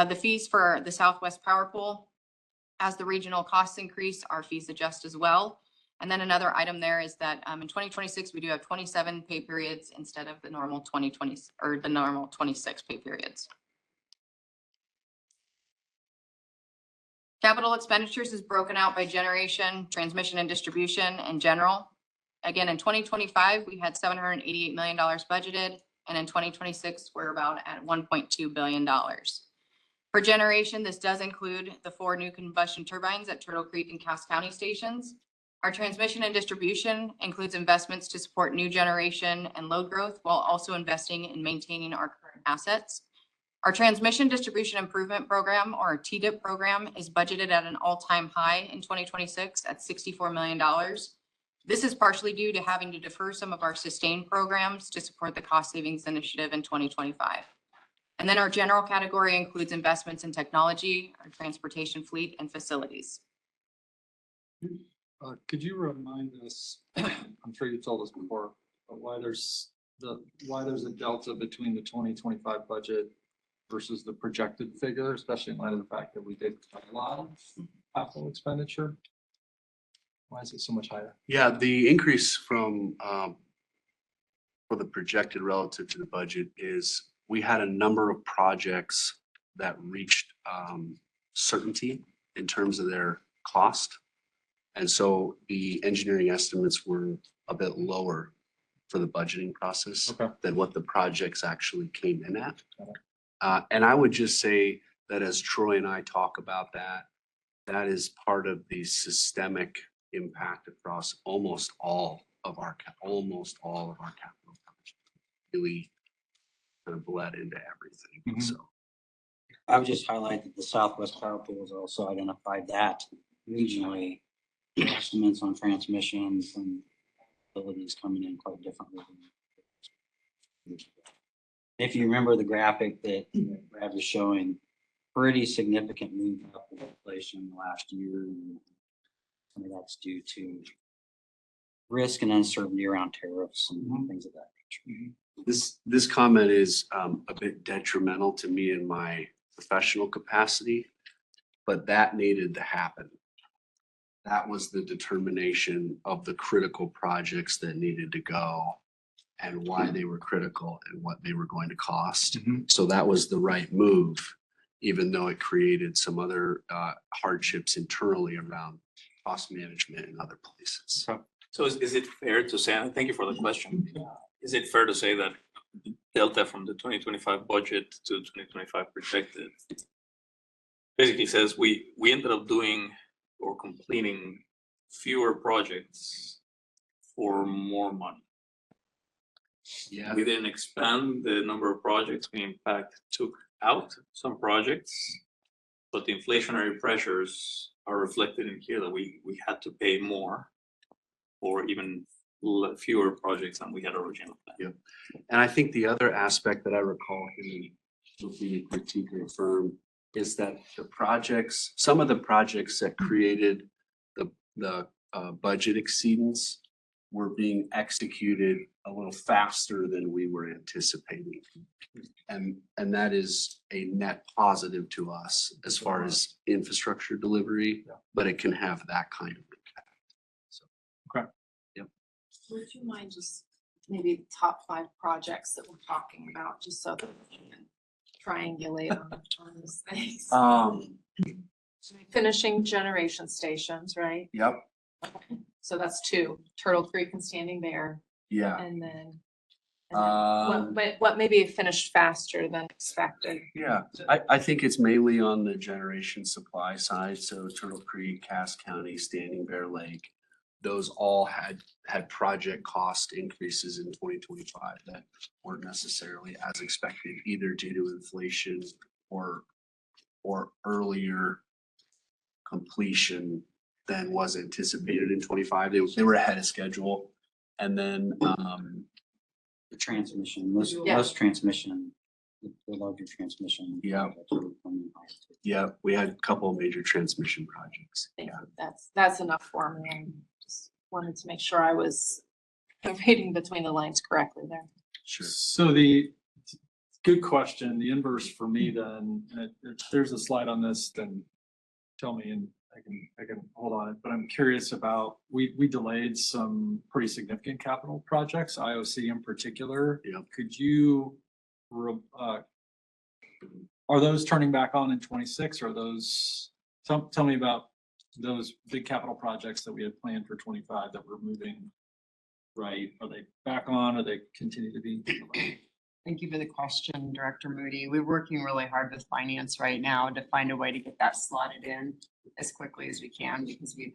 The fees for the Southwest Power Pool, as the regional costs increase, our fees adjust as well. And then another item there is that in 2026, we do have 27 pay periods instead of the normal 2020 or the normal 26 pay periods. Capital expenditures is broken out by generation, transmission and distribution, and general. Again, in 2025, we had $788 million budgeted, and in 2026, we're about at $1.2 billion. For generation, this does include the 4 new combustion turbines at Turtle Creek and Cass County stations. Our transmission and distribution includes investments to support new generation and load growth, while also investing in maintaining our current assets. Our transmission distribution improvement program, or TDIP program, is budgeted at an all-time high in 2026 at $64 million. This is partially due to having to defer some of our sustained programs to support the cost savings initiative in 2025. And then our general category includes investments in technology, our transportation fleet, and facilities. Could you remind us, I'm sure you told us before, but why there's a delta between the 2025 budget versus the projected figure, especially in light of the fact that we did a lot of capital expenditure? Why is it so much higher? Yeah, the increase from, for the projected relative to the budget is we had a number of projects that reached certainty in terms of their cost. And so the engineering estimates were a bit lower for the budgeting process Okay. than what the projects actually came in at. Got And I would just say that as Troy and I talk about that, that is part of the systemic impact across almost all of our capital projects. Really kind of bled into everything. Mhm. So I would just highlight that the Southwest Power Pool has also identified that regionally, estimates on transmissions and abilities coming in quite differently. If you remember the graphic that Brad was showing, pretty significant move up in inflation in the last year. And some of that's due to risk and uncertainty around tariffs and things of that nature. this comment is a bit detrimental to me in my professional capacity, but that needed to happen. That was the determination of the critical projects that needed to go and why they were critical and what they were going to cost. Mhm. So that was the right move, even though it created some other hardships internally around cost management in other places. So is it fair to say, and thank you for the question, is it fair to say that the delta from the 2025 budget to 2025 projected basically says we ended up doing or completing fewer projects for more money? Yeah, We didn't expand the number of projects, we in fact took out some projects. But the inflationary pressures are reflected in here that we had to pay more for even fewer projects than we had originally planned. and I think the other aspect that I recall in the critique of the firm is that the projects, some of the projects that created the budget exceedance were being executed a little faster than we were anticipating. And that is a net positive to us as far as infrastructure delivery, but it can have that kind of impact. So, yep. Would you mind just maybe the top 5 projects that we're talking about, just so that we can triangulate on those things? Finishing generation stations, right? Yep, So that's 2, Turtle Creek and Standing Bear, yeah. and then Um, what maybe finished faster than expected? Yeah, I think it's mainly on the generation supply side, so Turtle Creek, Cass County, Standing Bear Lake. Those all had project cost increases in 2025 that weren't necessarily as expected, either due to inflation or earlier completion than was anticipated in 25. They were ahead of schedule. And then The transmission, most transmission, the larger transmission. Yeah. projects were coming higher too. yeah, we had a couple of major transmission projects. I think Yeah. that's enough for me. I just wanted to make sure I was reading between the lines correctly there. Sure. So good question. The inverse for me then, and if there's a slide on this, then tell me and I can hold on it, but I'm curious about, we delayed some pretty significant capital projects, IOC in particular. Yep. Could you, are those turning back on in 26? Or those, tell me about those big capital projects that we had planned for 25 that were moving right. Are they back on? Or they continue to be? Thank you for the question, Director Moody. We're working really hard with finance right now to find a way to get that slotted in as quickly as we can, because we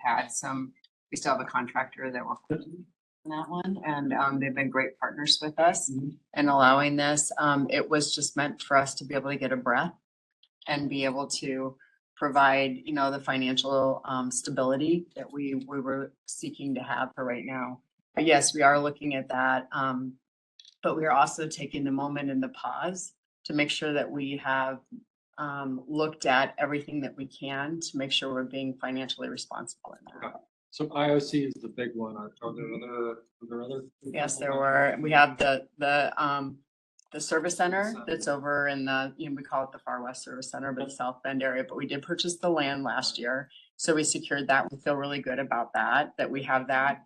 still have a contractor that we're on that one, and they've been great partners with us in allowing this. It was just meant for us to be able to get a breath and be able to provide, the financial stability that we were seeking to have for right now. But yes, we are looking at that. But we are also taking the moment and the pause to make sure that we have looked at everything that we can to make sure we're being financially responsible in that. So IOC is the big one. Are there other? Yes, there were. We have the service center that's over in the, we call it the Far West Service Center, but the South Bend area, but we did purchase the land last year. So we secured that. We feel really good about that we have that.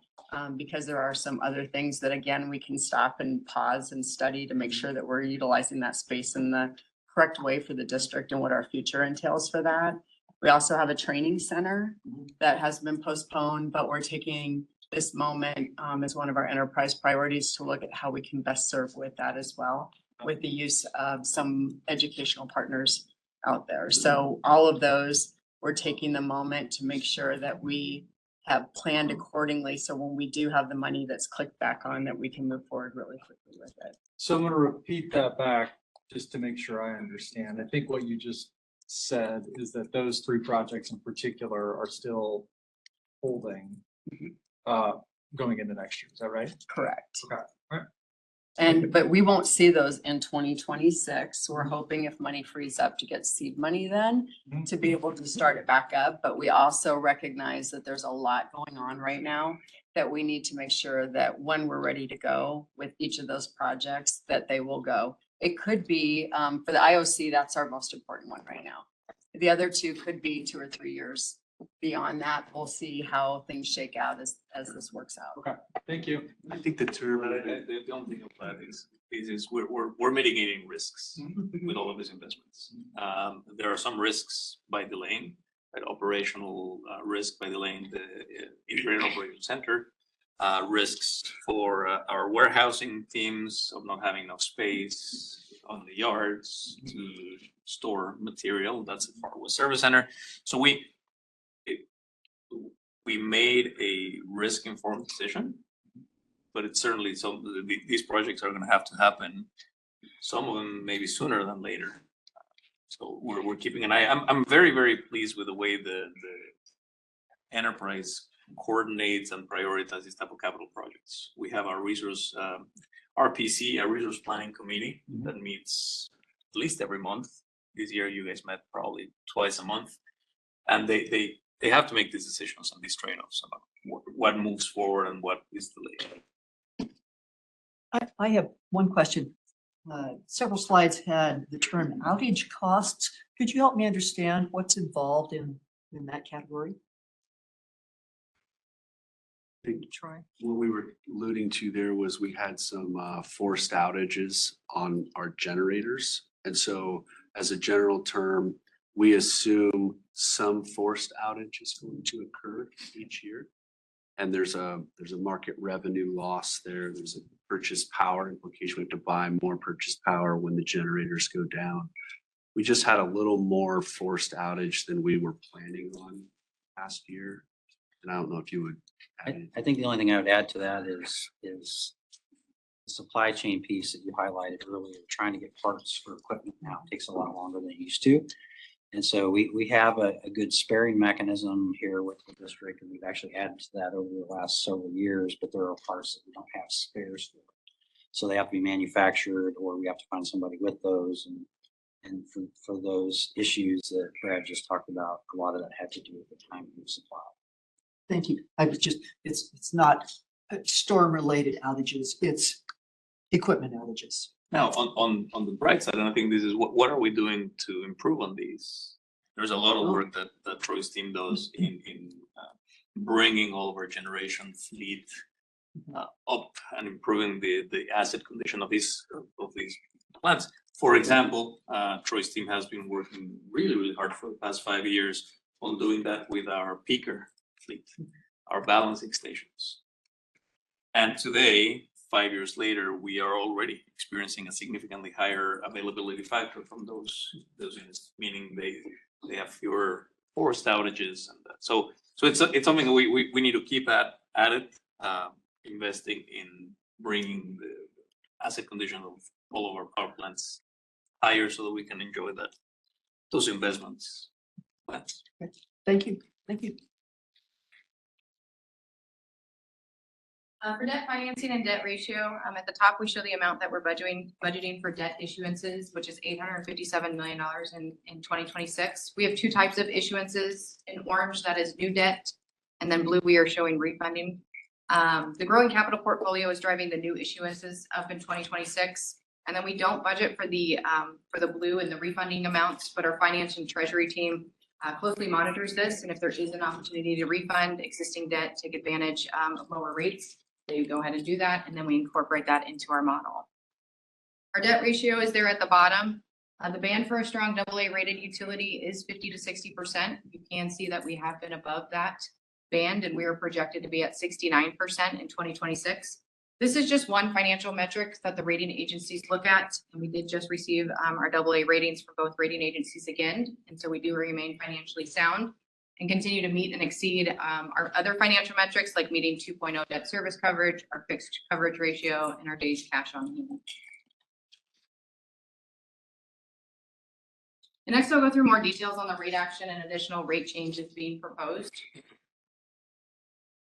Because there are some other things that, again, we can stop and pause and study to make sure that we're utilizing that space in the correct way for the district and what our future entails for that. We also have a training center that has been postponed, but we're taking this moment as one of our enterprise priorities to look at how we can best serve with that as well, with the use of some educational partners out there. So all of those, we're taking the moment to make sure that we have planned accordingly. So when we do have the money that's clicked back on, that we can move forward really quickly with it. So I'm going to repeat that back just to make sure I understand. I think what you just said is that those 3 projects in particular are still holding going into next year. Is that right? Correct. Okay. All right. But we won't see those in 2026. We're hoping if money frees up to get seed money then to be able to start it back up. But we also recognize that there's a lot going on right now that we need to make sure that when we're ready to go with each of those projects, that they will go. It could be for the IOC, that's our most important one right now. The other 2 could be 2 or 3 years beyond that. We'll see how things shake out as this works out. Okay. Thank you. I think the term. The only thing of that is we're mitigating risks with all of these investments. There are some risks by delaying, right? Operational risk by delaying the integrated operating center, risks for our warehousing teams of not having enough space on the yards to store material. That's a Far West Service Center. So we made a risk-informed decision, but it's certainly these projects are going to have to happen. Some of them maybe sooner than later. So we're keeping an eye. I'm very, very pleased with the way the enterprise coordinates and prioritizes these type of capital projects. We have our resource RPC, our resource planning committee that meets at least every month. This year, you guys met probably twice a month, and they have to make these decisions and these trade-offs about what moves forward and what is delayed. I have one question. Several slides had the term outage costs. Could you help me understand what's involved in that category? Troy? What we were alluding to there was we had some forced outages on our generators. And so as a general term, we assume some forced outage is going to occur each year. And there's a market revenue loss there. There's a purchase power implication. We have to buy more purchase power when the generators go down. We just had a little more forced outage than we were planning on last year. And I don't know if you would add anything. I think the only thing I would add to that is the supply chain piece that you highlighted earlier. Trying to get parts for equipment now takes a lot longer than it used to. And so we have a good sparing mechanism here with the district, and we've actually added to that over the last several years, but there are parts that we don't have spares for. So they have to be manufactured, or we have to find somebody with those. And for those issues that Brad just talked about, a lot of that had to do with the timing of supply. Thank you. I was just, it's not storm-related outages, it's equipment outages. Now, on the bright side, and I think this is what are we doing to improve on these? There's a lot of work that Troy's team does in bringing all of our generation fleet up and improving the asset condition of these plants. For example, Troy's team has been working really, really hard for the past 5 years on doing that with our peaker fleet, our balancing stations. And today, 5 years later, we are already experiencing a significantly higher availability factor from those units, meaning they have fewer forced outages and that. So it's something that we need to keep at it, investing in bringing the asset condition of all of our power plants higher so that we can enjoy those investments. Thank you. Thank you. For debt financing and debt ratio, at the top, we show the amount that we're budgeting for debt issuances, which is $857 million in 2026. We have two types of issuances. In orange, that is new debt, and then blue, we are showing refunding. The growing capital portfolio is driving the new issuances up in 2026. And then we don't budget for the blue and the refunding amounts, but our finance and treasury team closely monitors this. And if there is an opportunity to refund existing debt, take advantage of lower rates, they go ahead and do that. And then we incorporate that into our model. Our debt ratio is there at the bottom. The band for a strong AA rated utility is 50 to 60%. You can see that we have been above that band, and we are projected to be at 69% in 2026. This is just one financial metric that the rating agencies look at, and we did just receive our AA ratings for both rating agencies again, and so we do remain financially sound and continue to meet and exceed our other financial metrics like meeting 2.0 debt service coverage, our fixed coverage ratio, and our days cash on hand. And next, I'll go through more details on the rate action and additional rate changes being proposed.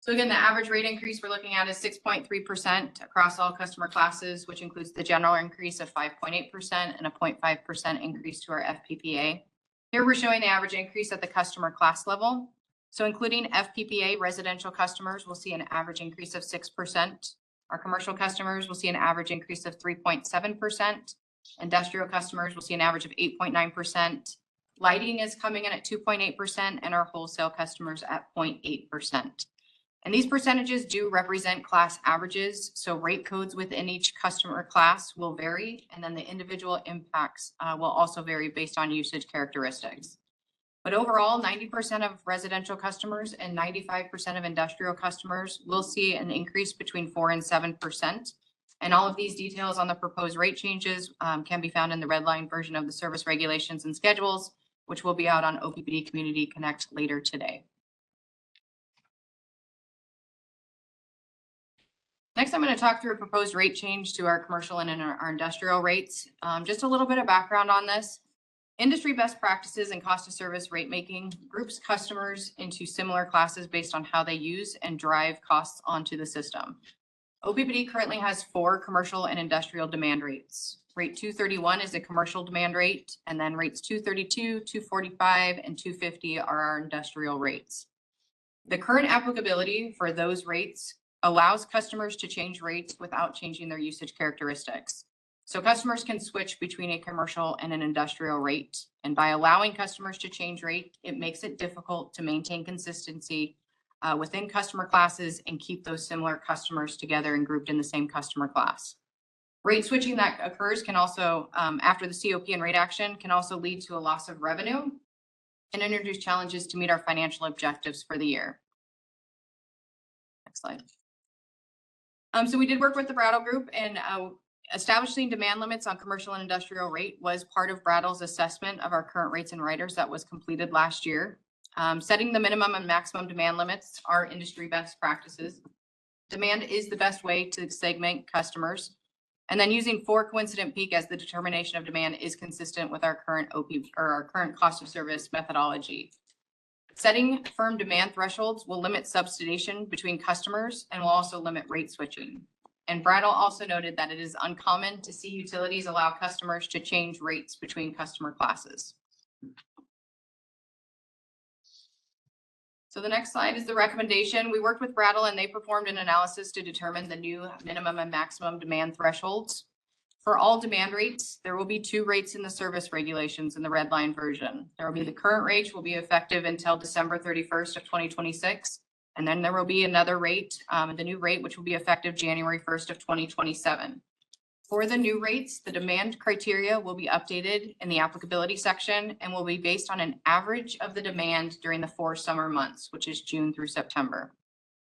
So again, the average rate increase we're looking at is 6.3% across all customer classes, which includes the general increase of 5.8% and a 0.5% increase to our FPPA. Here we're showing the average increase at the customer class level. So including FPPA residential customers will see an average increase of 6%. Our commercial customers will see an average increase of 3.7%. Industrial customers will see an average of 8.9%. Lighting is coming in at 2.8%, and our wholesale customers at 0.8%. And these percentages do represent class averages, so rate codes within each customer class will vary, and then the individual impacts will also vary based on usage characteristics. But overall, 90% of residential customers and 95% of industrial customers will see an increase between 4 and 7%. And all of these details on the proposed rate changes can be found in the red line version of the service regulations and schedules, which will be out on OPPD Community Connect later today. Next, I'm going to talk through a proposed rate change to our commercial and our industrial rates. Just a little bit of background on this. Industry best practices and cost of service rate making groups customers into similar classes based on how they use and drive costs onto the system. OPPD currently has 4 commercial and industrial demand rates. Rate 231 is the commercial demand rate, and then rates 232, 245, and 250 are our industrial rates. The current applicability for those rates allows customers to change rates without changing their usage characteristics. So customers can switch between a commercial and an industrial rate. And by allowing customers to change rate, it makes it difficult to maintain consistency within customer classes and keep those similar customers together and grouped in the same customer class. Rate switching that occurs can also, after the COP and rate action, can also lead to a loss of revenue and introduce challenges to meet our financial objectives for the year. Next slide. So we did work with the Brattle Group, and establishing demand limits on commercial and industrial rate was part of Brattle's assessment of our current rates and riders that was completed last year. Setting the minimum and maximum demand limits are industry best practices. Demand is the best way to segment customers. And then using 4 coincident peak as the determination of demand is consistent with our current our current cost of service methodology. Setting firm demand thresholds will limit substitution between customers and will also limit rate switching. And Brattle also noted that it is uncommon to see utilities allow customers to change rates between customer classes. So the next slide is the recommendation. We worked with Brattle and they performed an analysis to determine the new minimum and maximum demand thresholds. For all demand rates, there will be 2 rates in the service regulations in the red line version. There will be the current rate will be effective until December 31st of 2026. And then there will be another rate, the new rate, which will be effective January 1st of 2027. For the new rates, the demand criteria will be updated in the applicability section and will be based on an average of the demand during the 4 summer months, which is June through September.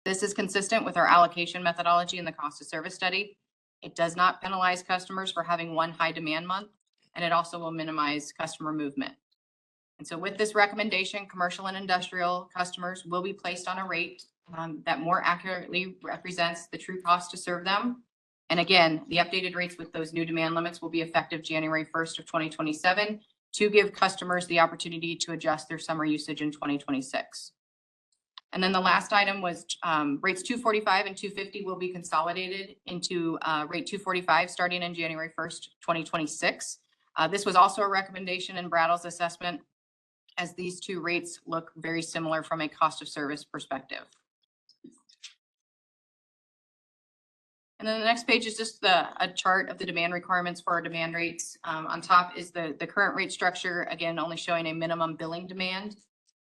This is consistent with our allocation methodology in the cost of service study. It does not penalize customers for having one high demand month, and it also will minimize customer movement. And so with this recommendation, commercial and industrial customers will be placed on a rate that more accurately represents the true cost to serve them. And again, the updated rates with those new demand limits will be effective January 1st of 2027 to give customers the opportunity to adjust their summer usage in 2026. And then the last item was rates 245 and 250 will be consolidated into rate 245 starting in January 1st, 2026. This was also a recommendation in Brattle's assessment, as these two rates look very similar from a cost of service perspective. And then the next page is just a chart of the demand requirements for our demand rates. On top is the current rate structure, again, only showing a minimum billing demand.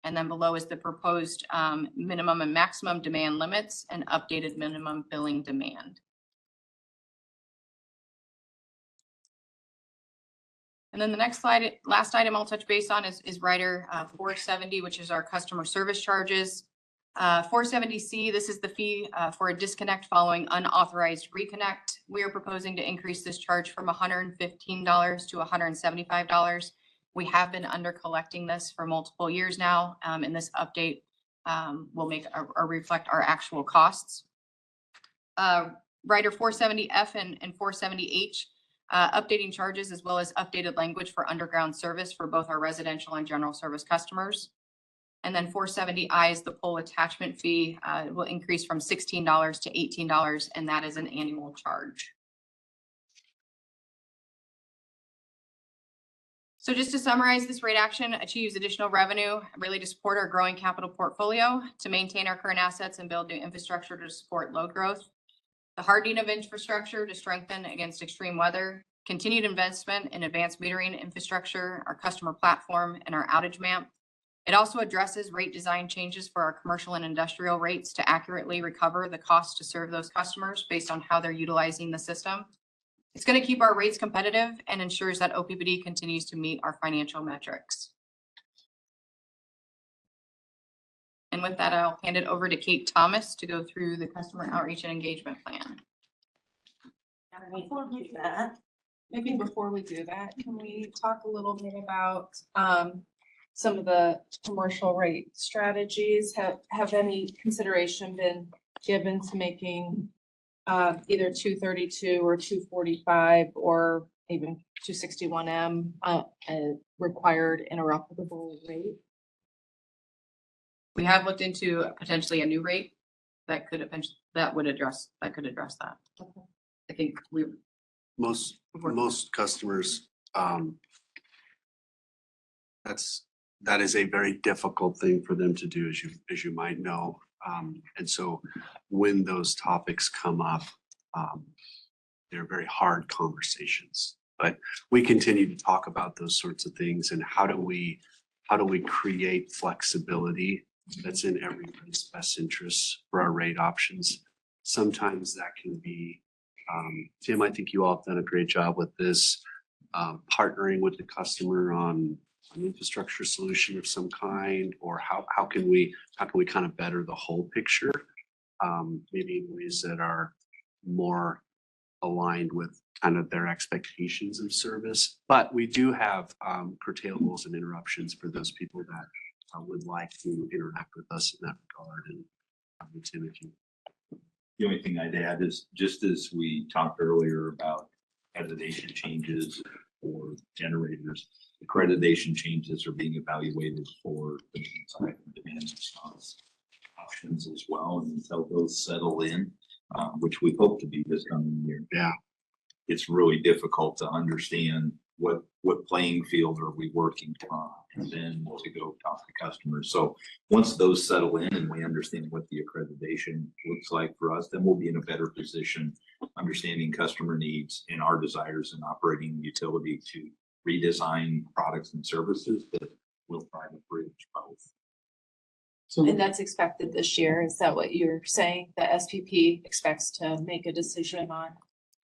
And then below is the proposed minimum and maximum demand limits and updated minimum billing demand. And then the next slide, last item I'll touch base on is rider 470, which is our customer service charges. 470C, this is the fee for a disconnect following unauthorized reconnect. We are proposing to increase this charge from $115 to $175. We have been under collecting this for multiple years now, and this update will make or reflect our actual costs. Rider 470F and 470H, updating charges as well as updated language for underground service for both our residential and general service customers. And then 470I is the pole attachment fee. It will increase from $16 to $18, and that is an annual charge. So just to summarize, this rate action achieves additional revenue really to support our growing capital portfolio, to maintain our current assets and build new infrastructure to support load growth, the hardening of infrastructure to strengthen against extreme weather, continued investment in advanced metering infrastructure, our customer platform, and our outage map. It also addresses rate design changes for our commercial and industrial rates to accurately recover the cost to serve those customers based on how they're utilizing the system. It's going to keep our rates competitive and ensures that OPPD continues to meet our financial metrics. And with that, I'll hand it over to Kate Thomas to go through the customer outreach and engagement plan. Before we do that, maybe before we do that, can we talk a little bit about some of the commercial rate strategies? Have any consideration been given to making either 232 or 245 or even 261M a required interruptible rate? We have looked into potentially a new rate that could address that. Okay. I think Most customers, that is a very difficult thing for them to do, as you might know. And so when those topics come up, they're very hard conversations. But we continue to talk about those sorts of things and how do we create flexibility that's in everybody's best interest for our rate options. Sometimes that can be, Tim, I think you all have done a great job with this, partnering with the customer on an infrastructure solution of some kind, or how can we kind of better the whole picture, maybe in ways that are more aligned with kind of their expectations of service. But we do have curtailments and interruptions for those people that would like to interact with us in that regard. And Tim, if you. The only thing I'd add is, just as we talked earlier about accreditation changes for generators, accreditation changes are being evaluated for demand response options as well. And until those settle in, which we hope to be this coming year, it's really difficult to understand what playing field are we working on, and then to go talk to customers. So once those settle in and we understand what the accreditation looks like for us, then we'll be in a better position understanding customer needs and our desires in operating the utility to redesign products and services that will try to bridge both. And that's expected this year. Is that what you're saying? The SPP expects to make a decision on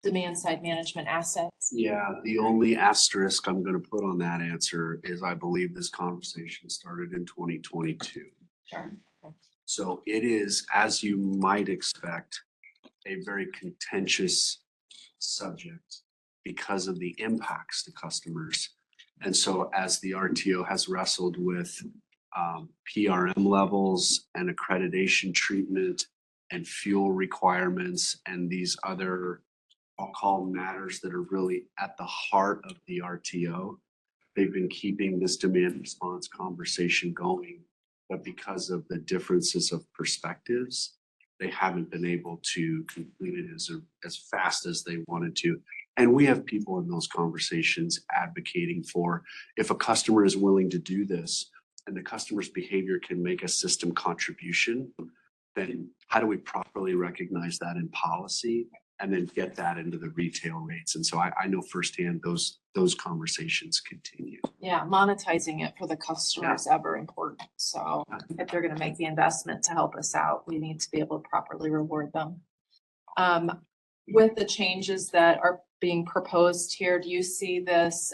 demand side management assets? Yeah, the only asterisk I'm going to put on that answer is I believe this conversation started in 2022. Sure. Okay. So it is, as you might expect, a very contentious subject because of the impacts to customers. And so as the RTO has wrestled with PRM levels and accreditation treatment and fuel requirements and these other, I'll call matters that are really at the heart of the RTO, they've been keeping this demand response conversation going but because of the differences of perspectives, they haven't been able to complete it as fast as they wanted to. And we have people in those conversations advocating for, if a customer is willing to do this and the customer's behavior can make a system contribution, then how do we properly recognize that in policy and then get that into the retail rates? And so I know firsthand those conversations continue. Yeah, monetizing it for the customer is ever important. So if they're gonna make the investment to help us out, we need to be able to properly reward them. With the changes that are being proposed here, do you see this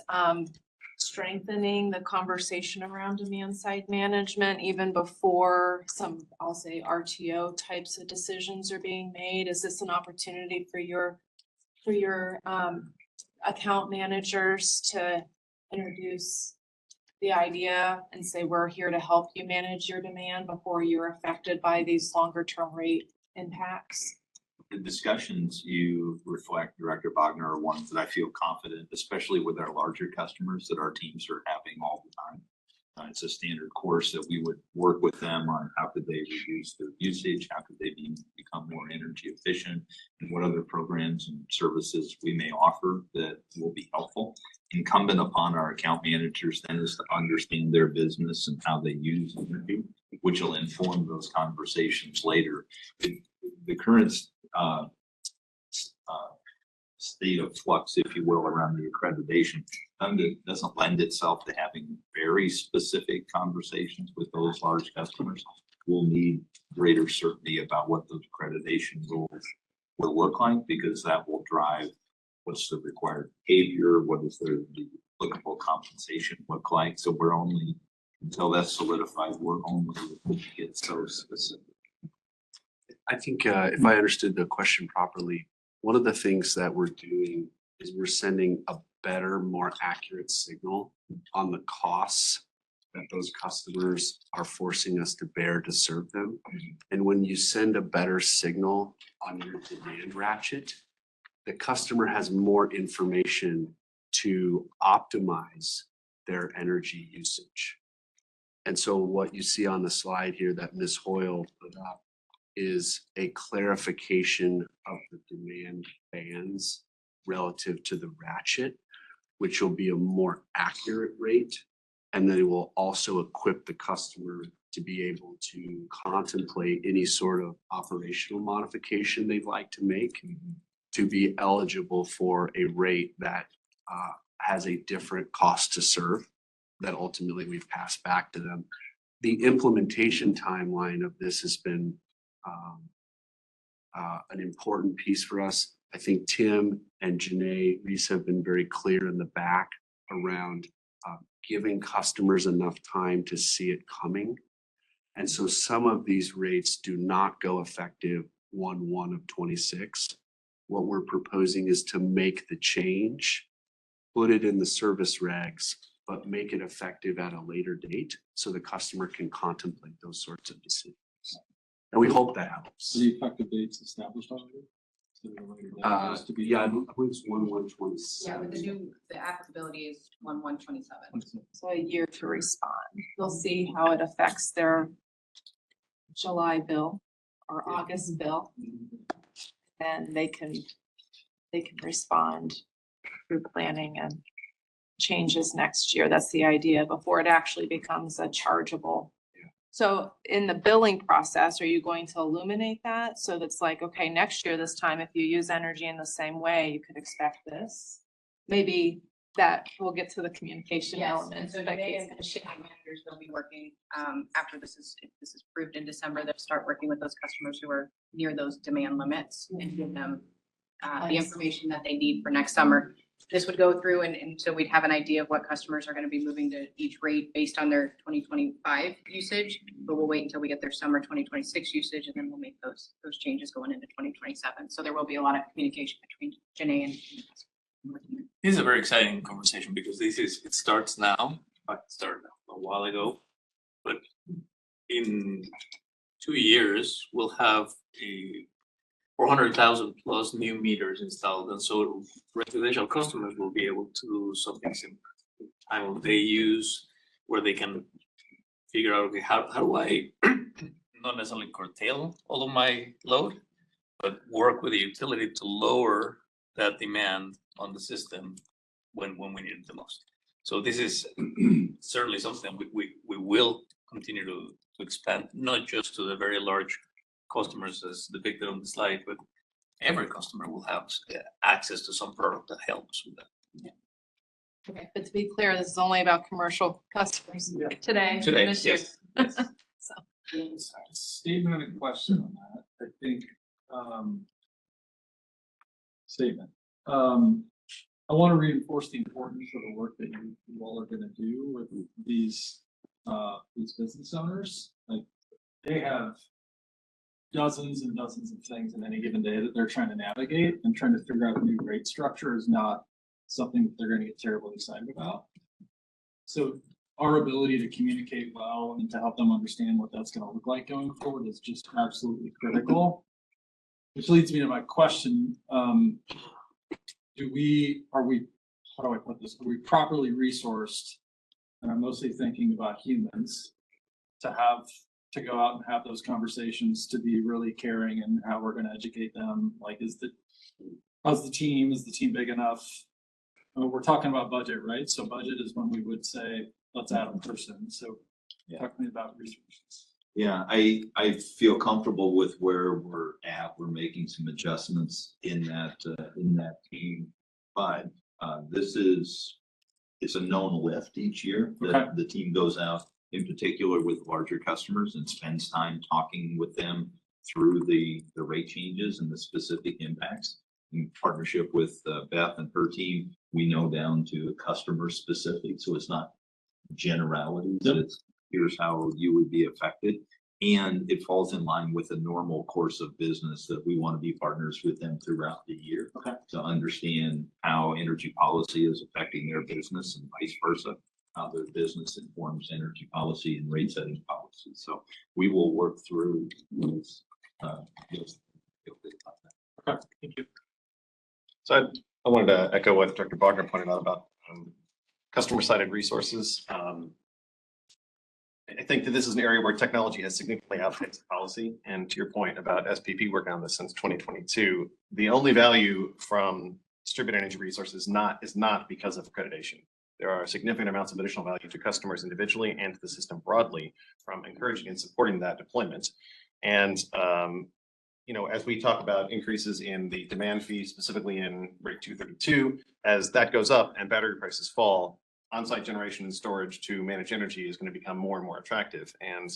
strengthening the conversation around demand side management even before some, I'll say, RTO types of decisions are being made? Is this an opportunity for your account managers to introduce the idea and say, we're here to help you manage your demand before you're affected by these longer term rate impacts? The discussions you reflect, Director Bogner, are ones that I feel confident, especially with our larger customers, that our teams are having all the time. It's a standard course that we would work with them on how could they reduce their usage, how could they become more energy efficient, and what other programs and services we may offer that will be helpful. Incumbent upon our account managers then is to understand their business and how they use energy, which will inform those conversations later. The current state of flux, if you will, around the accreditation doesn't lend itself to having very specific conversations with those large customers. We'll need greater certainty about what those accreditation rules will look like, because that will drive what's the required behavior, what is the applicable compensation look like. So we're only, until that's solidified, we're only looking to get so specific. I think if I understood the question properly, one of the things that we're doing is we're sending a better, more accurate signal on the costs that those customers are forcing us to bear to serve them. And when you send a better signal on your demand ratchet, the customer has more information to optimize their energy usage. And so what you see on the slide here that Ms. Hoyle put up is a clarification of the demand bands relative to the ratchet, which will be a more accurate rate. And then it will also equip the customer to be able to contemplate any sort of operational modification they'd like to make to be eligible for a rate that has a different cost to serve that ultimately we've passed back to them. The implementation timeline of this has been an important piece for us. I think Tim and Janae Reese have been very clear in the back around giving customers enough time to see it coming. And so some of these rates do not go effective 1/1/26. What we're proposing is to make the change, put it in the service regs, but make it effective at a later date so the customer can contemplate those sorts of decisions. And we hope that helps. The effective date's established already? Yeah, I believe it's 1/1/26. Yeah, but the applicability is 1/1/27. So a year to respond. We'll see how it affects their July bill or August bill. And they can respond through planning and changes next year. That's the idea before it actually becomes a chargeable. So in the billing process, are you going to illuminate that? So that's like, okay, next year, this time, if you use energy in the same way, you could expect this. Maybe that we'll get to the communication Yes, element. and so today and the shipping managers will be working, after this is approved in December, they'll start working with those customers who are near those demand limits and give them the information that they need for next summer. This would go through and so we'd have an idea of what customers are gonna be moving to each rate based on their 2025 usage, but we'll wait until we get their summer 2026 usage and then we'll make those changes going into 2027. So there will be a lot of communication between Janae and This is a very exciting conversation because it starts now, it started a while ago, but in 2 years, we'll have a 400,000 plus new meters installed, and so residential customers will be able to do something simple. Time of day use, where they can figure out, okay, how do I not necessarily curtail all of my load, but work with the utility to lower that demand on the system when we need it the most. So this is certainly something we will continue to expand, not just to the very large customers as depicted on the slide, but every customer will have access to some product that helps with that. Okay, but to be clear, this is only about commercial customers today. Today, this year. yes. Yes. Statement and question on that, I think, statement. I want to reinforce the importance of the work that you all are gonna do with these business owners. Like, they have dozens and dozens of things in any given day that they're trying to navigate, and trying to figure out a new rate structure is not something that they're gonna get terribly excited about. So our ability to communicate well and to help them understand what that's gonna look like going forward is just absolutely critical. Which leads me to my question. How do I put this? Are we properly resourced? And I'm mostly thinking about humans to go out and have those conversations, to be really caring and how we're gonna educate them. Like, how's the team? Is the team big enough? We're talking about budget, right? So budget is when we would say, let's add a person. So talk to me about resources. Yeah, I feel comfortable with where we're at. We're making some adjustments in that team. But it's a known lift each year that the team goes out, in particular with larger customers, and spends time talking with them through the rate changes and the specific impacts. In partnership with Beth and her team, we know down to customer specific, so it's not generalities. It's here's how you would be affected. And it falls in line with the normal course of business that we want to be partners with them throughout the year to understand how energy policy is affecting their business and vice versa, how their business informs energy policy and rate setting policy. So we will work through those. Okay, thank you. So I wanted to echo what Director Wagner pointed out about customer-sided resources. I think that this is an area where technology has significantly outpaced policy. And to your point about SPP working on this since 2022, the only value from distributed energy resources is not because of accreditation. There are significant amounts of additional value to customers individually and to the system broadly from encouraging and supporting that deployment. And as we talk about increases in the demand fee, specifically in rate 232, as that goes up and battery prices fall, on-site generation and storage to manage energy is going to become more and more attractive. And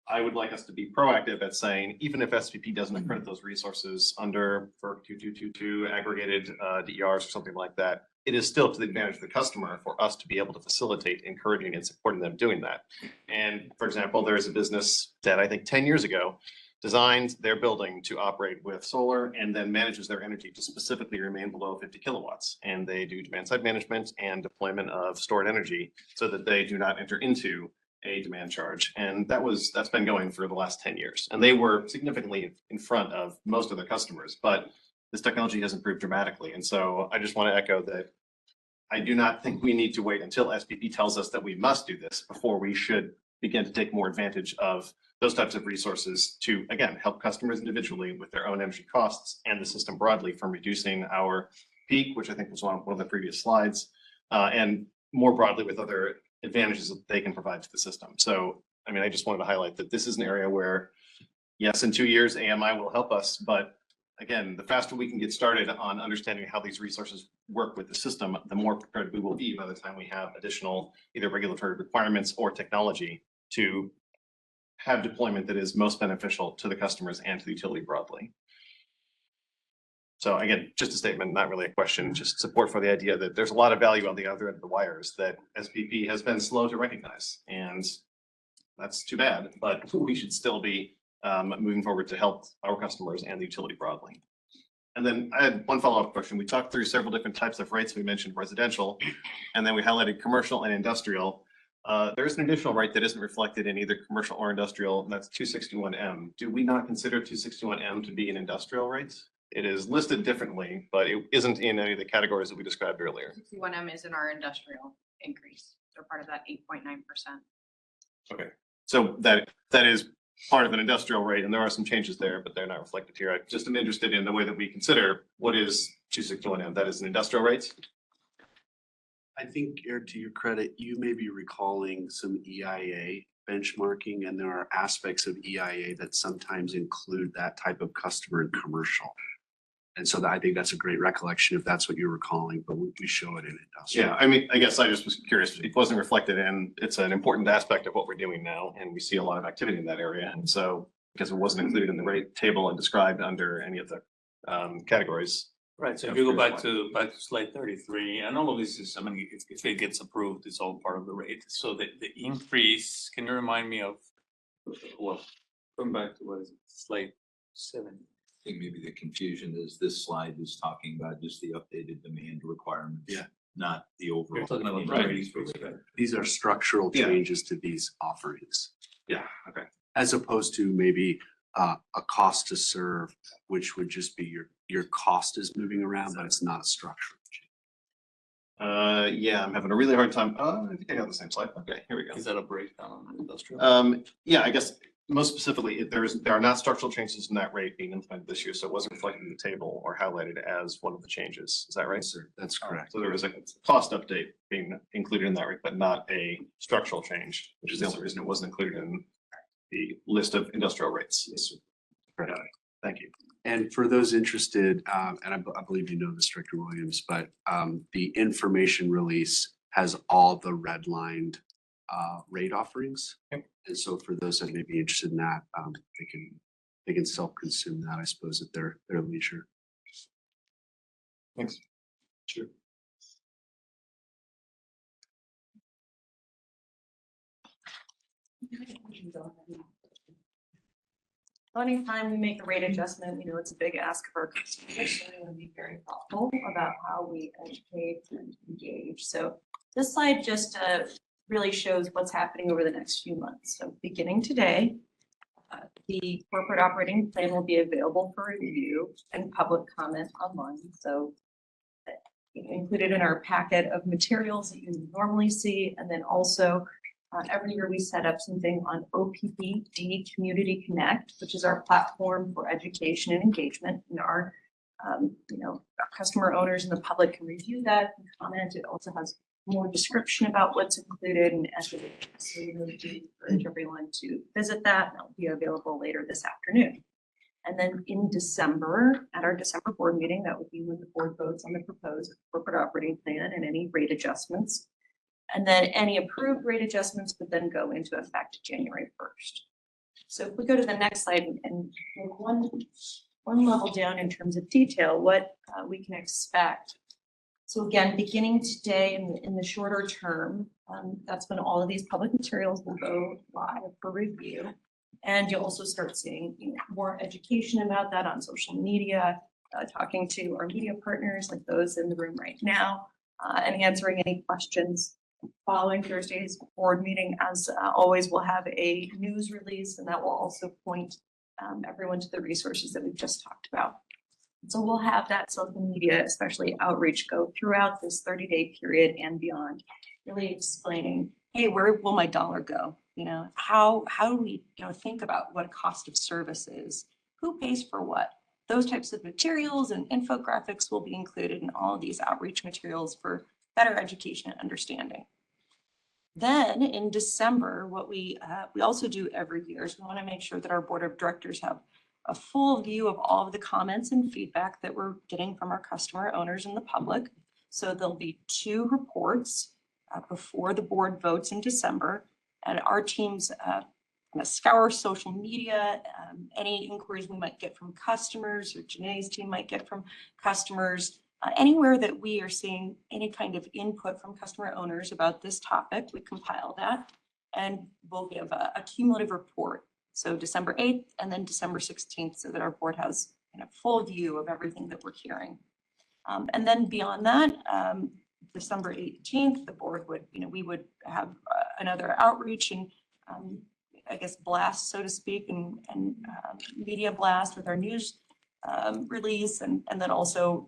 I would like us to be proactive at saying, even if SPP doesn't accredit those resources under FERC 2222 aggregated DERs or something like that, it is still to the advantage of the customer for us to be able to facilitate encouraging and supporting them doing that. And for example, there is a business that I think 10 years ago designed their building to operate with solar and then manages their energy to specifically remain below 50 kilowatts. And they do demand side management and deployment of stored energy so that they do not enter into a demand charge. And that's been going for the last 10 years. And they were significantly in front of most of their customers, but this technology has improved dramatically. And so I just want to echo that I do not think we need to wait until SPP tells us that we must do this before we should begin to take more advantage of those types of resources to, again, help customers individually with their own energy costs and the system broadly from reducing our peak, which I think was on one of the previous slides, and more broadly with other advantages that they can provide to the system. So, I mean, I just wanted to highlight that this is an area where, yes, in 2 years, AMI will help us, but again, the faster we can get started on understanding how these resources work with the system, the more prepared we will be by the time we have additional either regulatory requirements or technology to have deployment that is most beneficial to the customers and to the utility broadly. So again, just a statement, not really a question, just support for the idea that there's a lot of value on the other end of the wires that SPP has been slow to recognize. And that's too bad, but we should still be moving forward to help our customers and the utility broadly. And then I had one follow-up question. We talked through several different types of rates. We mentioned residential, and then we highlighted commercial and industrial. There's an additional rate that isn't reflected in either commercial or industrial, and that's 261M. Do we not consider 261M to be an industrial rate? It is listed differently, but it isn't in any of the categories that we described earlier. 61M is in our industrial increase. They're part of that 8.9%. Okay, So that is part of an industrial rate, and there are some changes there, but they're not reflected here. I just am interested in the way that we consider what is 261M. That is an industrial rate. I think, Eric, to your credit, you may be recalling some EIA benchmarking, and there are aspects of EIA that sometimes include that type of customer in commercial. And so I think that's a great recollection if that's what you're recalling, but we show it in industrial. Yeah, I mean, I guess I just was curious. It wasn't reflected in, it's an important aspect of what we're doing now, and we see a lot of activity in that area. And so because it wasn't included in the rate table and described under any of the categories. Right, so if you go back to slide 33, and all of this is, I mean, if it gets approved, it's all part of the rate. So the increase, can you remind me of, well, going back to what is it, slide 7? I think maybe the confusion is this slide is talking about just the updated demand requirements. Yeah. Not the overall. You're talking about the demand ratings increase. for These are structural Yeah. changes to these offerings. Yeah, okay. As opposed to maybe a cost to serve, which would just be your cost is moving around, but it's not a structural change. Yeah, I'm having a really hard time. I think I got the same slide. Okay, here we go. Is that a breakdown on industrial? Yeah, I guess most specifically, there are not structural changes in that rate being implemented this year, so it wasn't reflected in the table or highlighted as one of the changes. Is that right? Sir, that's correct. So there was a cost update being included in that rate, but not a structural change, which is the only reason it wasn't included in the list of industrial rates. Yes, sir. Got it. Thank you. And for those interested, and I believe you know this, Director Williams, but the information release has all the redlined rate offerings. Yep. And so for those that may be interested in that, they can self-consume that, I suppose, at their leisure. Thanks. Sure. Anytime we make a rate adjustment, you know, it's a big ask of our customers, so we want to be very thoughtful about how we educate and engage. So this slide just really shows what's happening over the next few months. So beginning today, the corporate operating plan will be available for review and public comment online. So included in our packet of materials that you normally see, and then also every year we set up something on OPPD Community Connect, which is our platform for education and engagement. And our, our customer owners and the public can review that and comment. It also has more description about what's included and so we really do encourage everyone to visit that. And that'll be available later this afternoon. And then in December, at our December board meeting, that would be when the board votes on the proposed corporate operating plan and any rate adjustments. And then any approved rate adjustments would then go into effect January 1st. So if we go to the next slide and one level down in terms of detail, what we can expect. So again, beginning today in the shorter term, that's when all of these public materials will go live for review. And you'll also start seeing more education about that on social media, talking to our media partners like those in the room right now, and answering any questions. Following Thursday's board meeting, as always, we'll have a news release, and that will also point everyone to the resources that we've just talked about. So we'll have that social media, especially outreach, go throughout this 30-day period and beyond, really explaining, hey, where will my dollar go? How do we think about what cost of service is? Who pays for what? Those types of materials and infographics will be included in all of these outreach materials for better education and understanding. Then in December, what we also do every year is we want to make sure that our board of directors have a full view of all of the comments and feedback that we're getting from our customer owners and the public. So there'll be 2 reports before the board votes in December, and our teams scour social media, any inquiries we might get from customers or Janae's team might get from customers. Anywhere that we are seeing any kind of input from customer owners about this topic, we compile that and we'll give a cumulative report. So December 8th and then December 16th, so that our board has a full view of everything that we're hearing. And then beyond that, December 18th, the board would, we would have another outreach and I guess blast, so to speak, and media blast with our news release, and then also,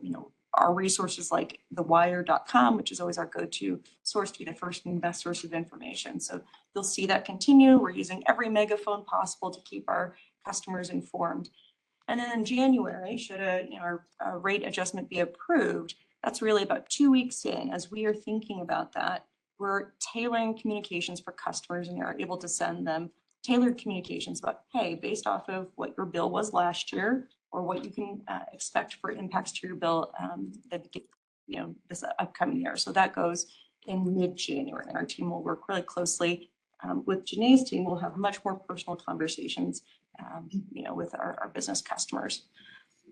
our resources like thewire.com, which is always our go-to source to be the first and best source of information. So you'll see that continue. We're using every megaphone possible to keep our customers informed. And then in January, should our rate adjustment be approved, that's really about 2 weeks in. As we are thinking about that, we're tailoring communications for customers, and are able to send them tailored communications about, hey, based off of what your bill was last year, or what you can expect for impacts to your bill this upcoming year. So that goes in mid-January, and our team will work really closely with Janae's team. We'll have much more personal conversations with our business customers.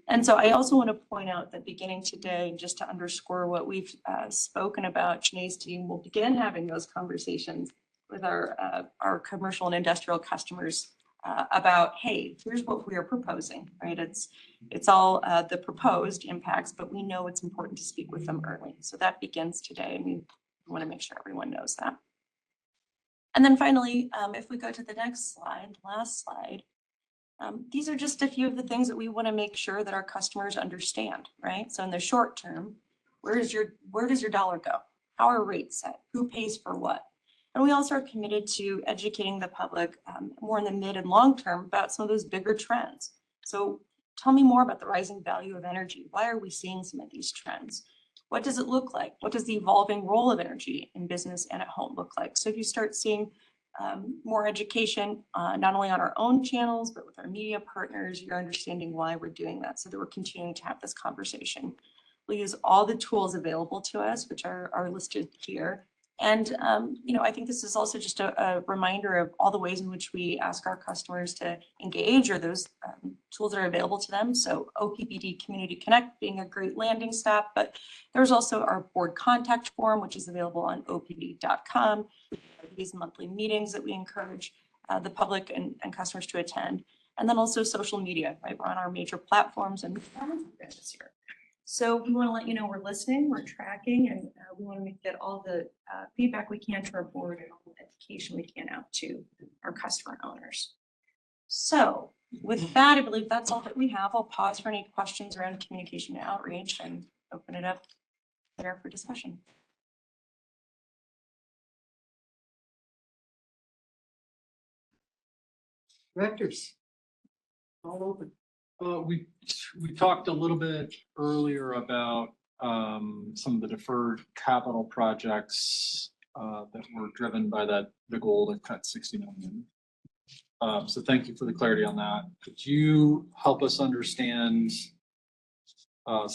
And so I also want to point out that beginning today, just to underscore what we've spoken about, Janae's team will begin having those conversations with our commercial and industrial customers about, hey, here's what we are proposing, right? It's all the proposed impacts, but we know it's important to speak with them early. So that begins today, and we want to make sure everyone knows that. And then finally, if we go to the next slide, last slide, these are just a few of the things that we want to make sure that our customers understand, right? So in the short term, where does your dollar go? How are rates set? Who pays for what? And we also are committed to educating the public more in the mid and long term about some of those bigger trends. So tell me more about the rising value of energy. Why are we seeing some of these trends? What does it look like? What does the evolving role of energy in business and at home look like? So if you start seeing more education, not only on our own channels, but with our media partners, you're understanding why we're doing that, so that we're continuing to have this conversation. We'll use all the tools available to us, which are listed here. And, I think this is also just a reminder of all the ways in which we ask our customers to engage, or those tools that are available to them. So OPPD Community Connect being a great landing stop, but there's also our board contact form, which is available on OPPD.com. These monthly meetings that we encourage the public and customers to attend. And then also social media, right? We're on our major platforms and this year. So we want to let you know we're listening, we're tracking, and we want to get all the feedback we can to our board and all the education we can out to our customer owners. So with that, I believe that's all that we have. I'll pause for any questions around communication and outreach and open it up there for discussion. Directors, all open. We talked a little bit earlier about some of the deferred capital projects that were driven by the goal to cut 60 million. So thank you for the clarity on that. Could you help us understand, I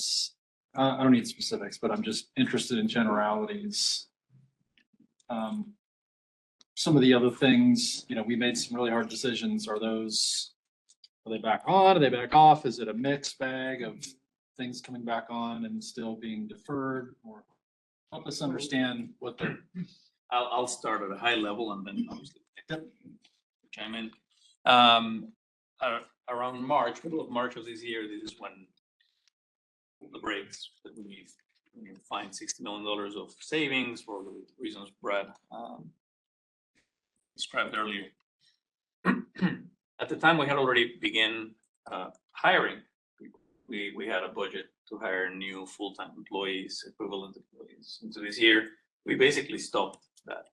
don't need specifics, but I'm just interested in generalities. Some of the other things, we made some really hard decisions. Are they back on? Are they back off? Is it a mixed bag of things coming back on and still being deferred? Or help us understand what they're. I'll start at a high level and then obviously chime in. Around March, middle of March of this year, this is when the breaks that we find $60 million of savings for the reasons Brad described earlier. At the time, we had already begun hiring. We had a budget to hire new full-time employees, equivalent employees. And so this year, we basically stopped that.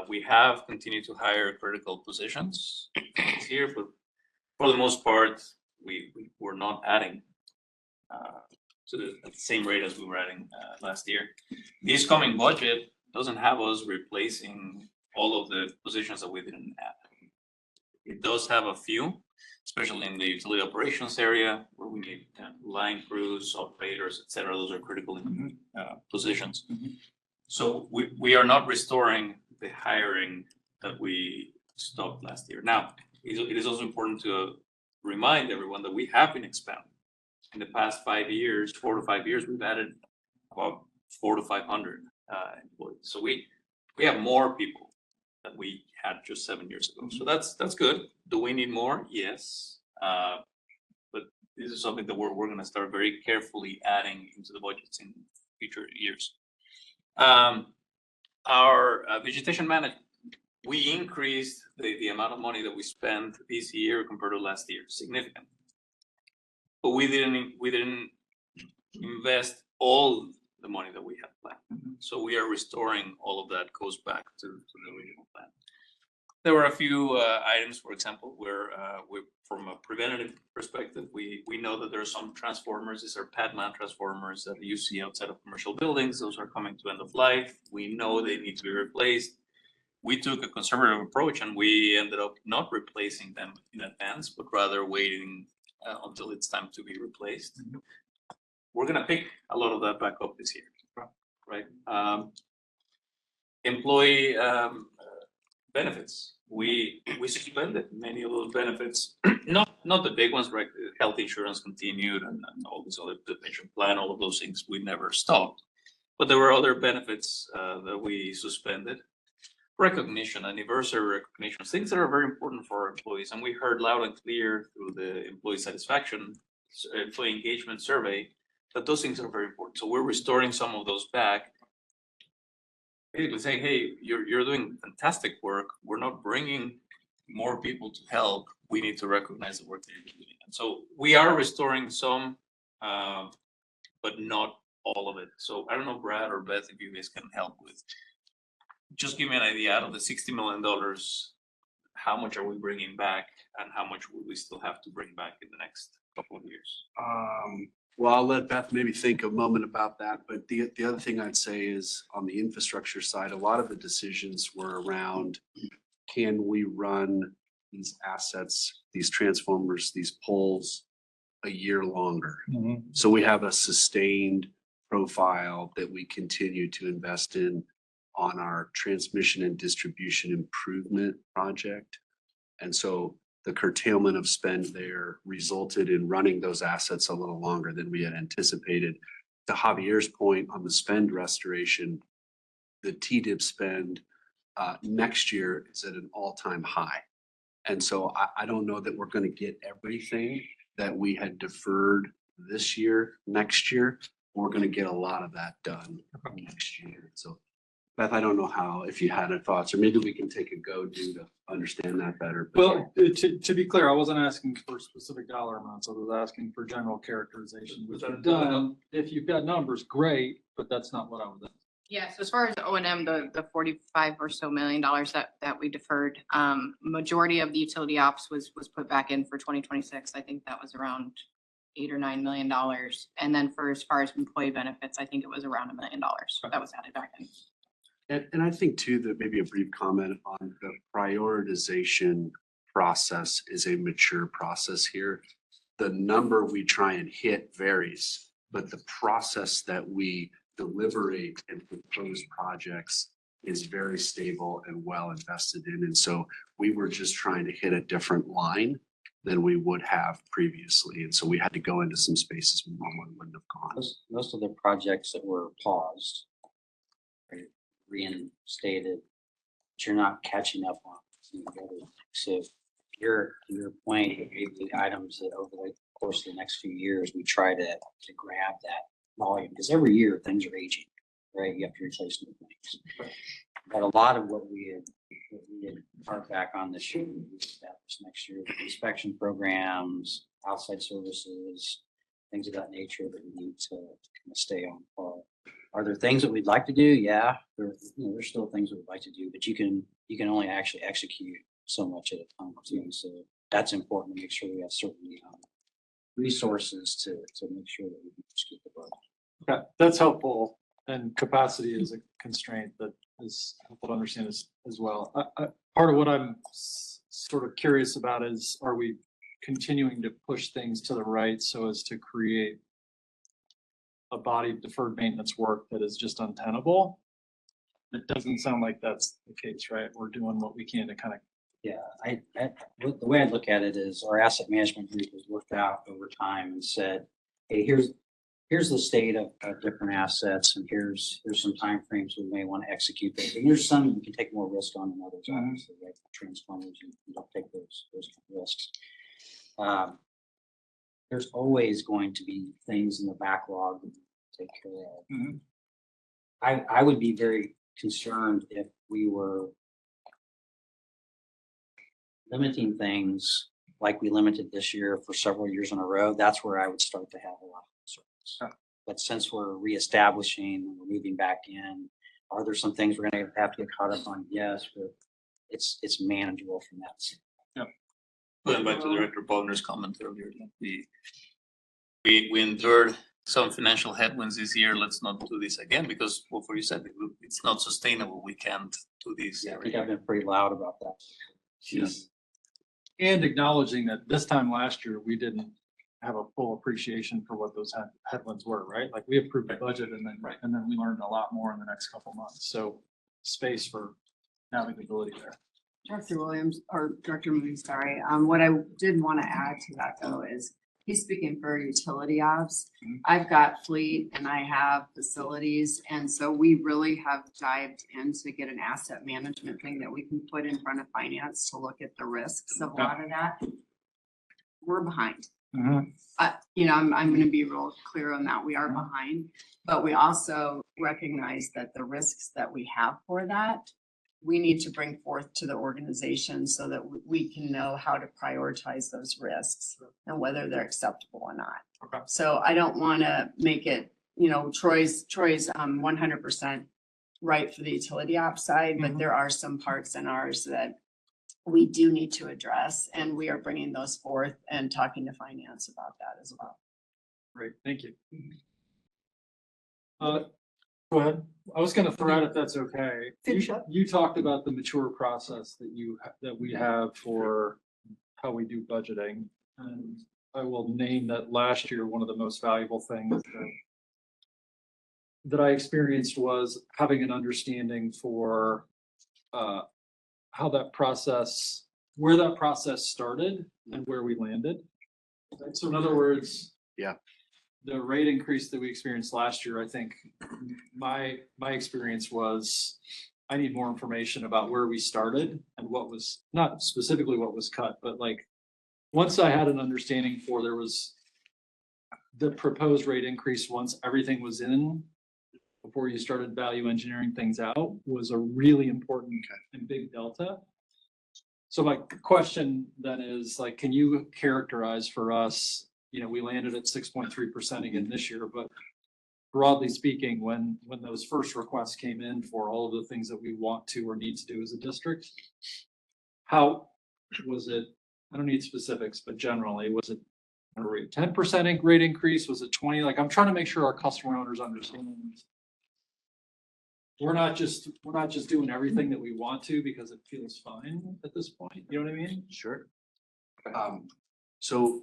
We have continued to hire critical positions this year, but for the most part, we were not adding at the same rate as we were adding last year. This coming budget doesn't have us replacing all of the positions that we didn't add. It does have a few, especially in the utility operations area, where we need line crews, operators, et cetera. Those are critical positions. So we are not restoring the hiring that we stopped last year. Now, it is also important to remind everyone that we have been expanding. In the past 5 years, 4 to 5 years, we've added about 400 to 500 employees. So we have more people that we had just 7 years ago. So that's good. Do we need more? Yes. But this is something that we're going to start very carefully adding into the budgets in future years. Our vegetation management, we increased the amount of money that we spent this year compared to last year significantly. But we didn't invest all the money that we have planned. So we are restoring all of that goes back to the original plan. There were a few items, for example, where from a preventative perspective, we know that there are some transformers. These are Padman transformers that you see outside of commercial buildings. Those are coming to end of life. We know they need to be replaced. We took a conservative approach and we ended up not replacing them in advance, but rather waiting until it's time to be replaced. We're gonna pick a lot of that back up this year, right? Employee benefits. We suspended many of those benefits, not the big ones, right? Health insurance continued and all this other, the pension plan, all of those things we never stopped. But there were other benefits that we suspended. Recognition, anniversary recognition, things that are very important for our employees. And we heard loud and clear through the employee satisfaction, employee engagement survey, that those things are very important. So we're restoring some of those back. Basically saying, hey, you're doing fantastic work. We're not bringing more people to help. We need to recognize the work that you're doing. And so we are restoring some, but not all of it. So I don't know, Brad or Beth, if you guys can help with. Just give me an idea, out of the $60 million, how much are we bringing back and how much will we still have to bring back in the next couple of years? Well, I'll let Beth maybe think a moment about that, but the other thing I'd say is on the infrastructure side, a lot of the decisions were around, can we run these assets, these transformers, these poles a year longer? So we have a sustained profile that we continue to invest in on our transmission and distribution improvement project. And so the curtailment of spend there resulted in running those assets a little longer than we had anticipated. To Javier's point on the spend restoration, the TDIP spend next year is at an all-time high. And so I don't know that we're going to get everything that we had deferred this year, next year. We're going to get a lot of that done next year. So Beth, I don't know how, if you had thoughts, or maybe we can take a go-do to understand that better. Well, to be clear, I wasn't asking for specific dollar amounts. I was asking for general characterization. Which I've done. If you've got numbers, great, but that's not what I was asking. Yeah, so as far as O&M, the 45 or so million dollars that we deferred, majority of the utility ops was put back in for 2026. I think that was around $8 or $9 million. And then for as far as employee benefits, I think it was around $1 million that was added back in. And I think too, that maybe a brief comment on the prioritization process is a mature process here. The number we try and hit varies, but the process that we deliberate and propose projects is very stable and well invested in. And so we were just trying to hit a different line than we would have previously. And so we had to go into some spaces we normally wouldn't have gone. Most of the projects that were paused, reinstated, but you're not catching up on. So to your point, the items that over the course of the next few years, we try to grab that volume, because every year things are aging, right? You have to replace new things. But a lot of what we had parked back on this year, we established next year, the inspection programs, outside services, things of that nature that we need to kind of stay on par. Are there things that we'd like to do? Yeah, there's still things we'd like to do, but you can only actually execute so much at a time too. So that's important to make sure we have certain resources to make sure that we can just keep the budget. Okay, that's helpful. And capacity is a constraint that is helpful to understand as well. Part of what I'm sort of curious about is, are we continuing to push things to the right so as to create a body of deferred maintenance work that is just untenable? It doesn't sound like that's the case, right? We're doing what we can to kind of. Yeah, the way I look at it is our asset management group has worked out over time and said, hey, here's the state of different assets, and here's some timeframes we may want to execute those. And there's some you can take more risk on than others, obviously, like transformers, you don't take those kind of risks. There's always going to be things in the backlog that you take care of. I would be very concerned if we were limiting things like we limited this year for several years in a row. That's where I would start to have a lot of concerns. But since we're reestablishing, we're moving back in, are there some things we're gonna have to get caught up on? Yes, but it's manageable from that. Going back to Director Bogner's comment earlier, that we endured some financial headwinds this year. Let's not do this again because what you said, it's not sustainable. We can't do this. Yeah, I every think year. I've been pretty loud about that. Yes. And acknowledging that this time last year, we didn't have a full appreciation for what those headwinds were, right? Like we approved the budget and then we learned a lot more in the next couple months. So space for navigability there. Director Williams, or Director Moody, sorry. What I did want to add to that though is he's speaking for utility ops. I've got fleet and I have facilities. And so we really have dived in to get an asset management thing that we can put in front of finance to look at the risks of a lot of that. We're behind. You know, I'm going to be real clear on that. We are behind, but we also recognize that the risks that we have for that, we need to bring forth to the organization so that we can know how to prioritize those risks and whether they're acceptable or not. Okay. So I don't want to make it, you know, Troy's 100% right for the utility ops side, but there are some parts in ours that we do need to address, and we are bringing those forth and talking to finance about that as well. Great, thank you. Go ahead. I was gonna throw out if that's okay. Finish up. You talked about the mature process that we have for how we do budgeting. And I will name that last year, one of the most valuable things that I experienced was having an understanding for how that process, where that process started and where we landed. Right? So in other words, Yeah. The rate increase that we experienced last year, I think my experience was I need more information about where we started and what was, not specifically what was cut, but like once I had an understanding for there was the proposed rate increase, once everything was in, before you started value engineering things out, was a really important and big delta. So my question then is like, can you characterize for us, you know, we landed at 6.3% again this year, but broadly speaking, when those first requests came in for all of the things that we want to or need to do as a district, how was it? I don't need specifics, but generally, was it a 10% rate increase? Was it 20? Like, I'm trying to make sure our customer owners understand. We're not just doing everything that we want to because it feels fine at this point. You know what I mean? Sure. So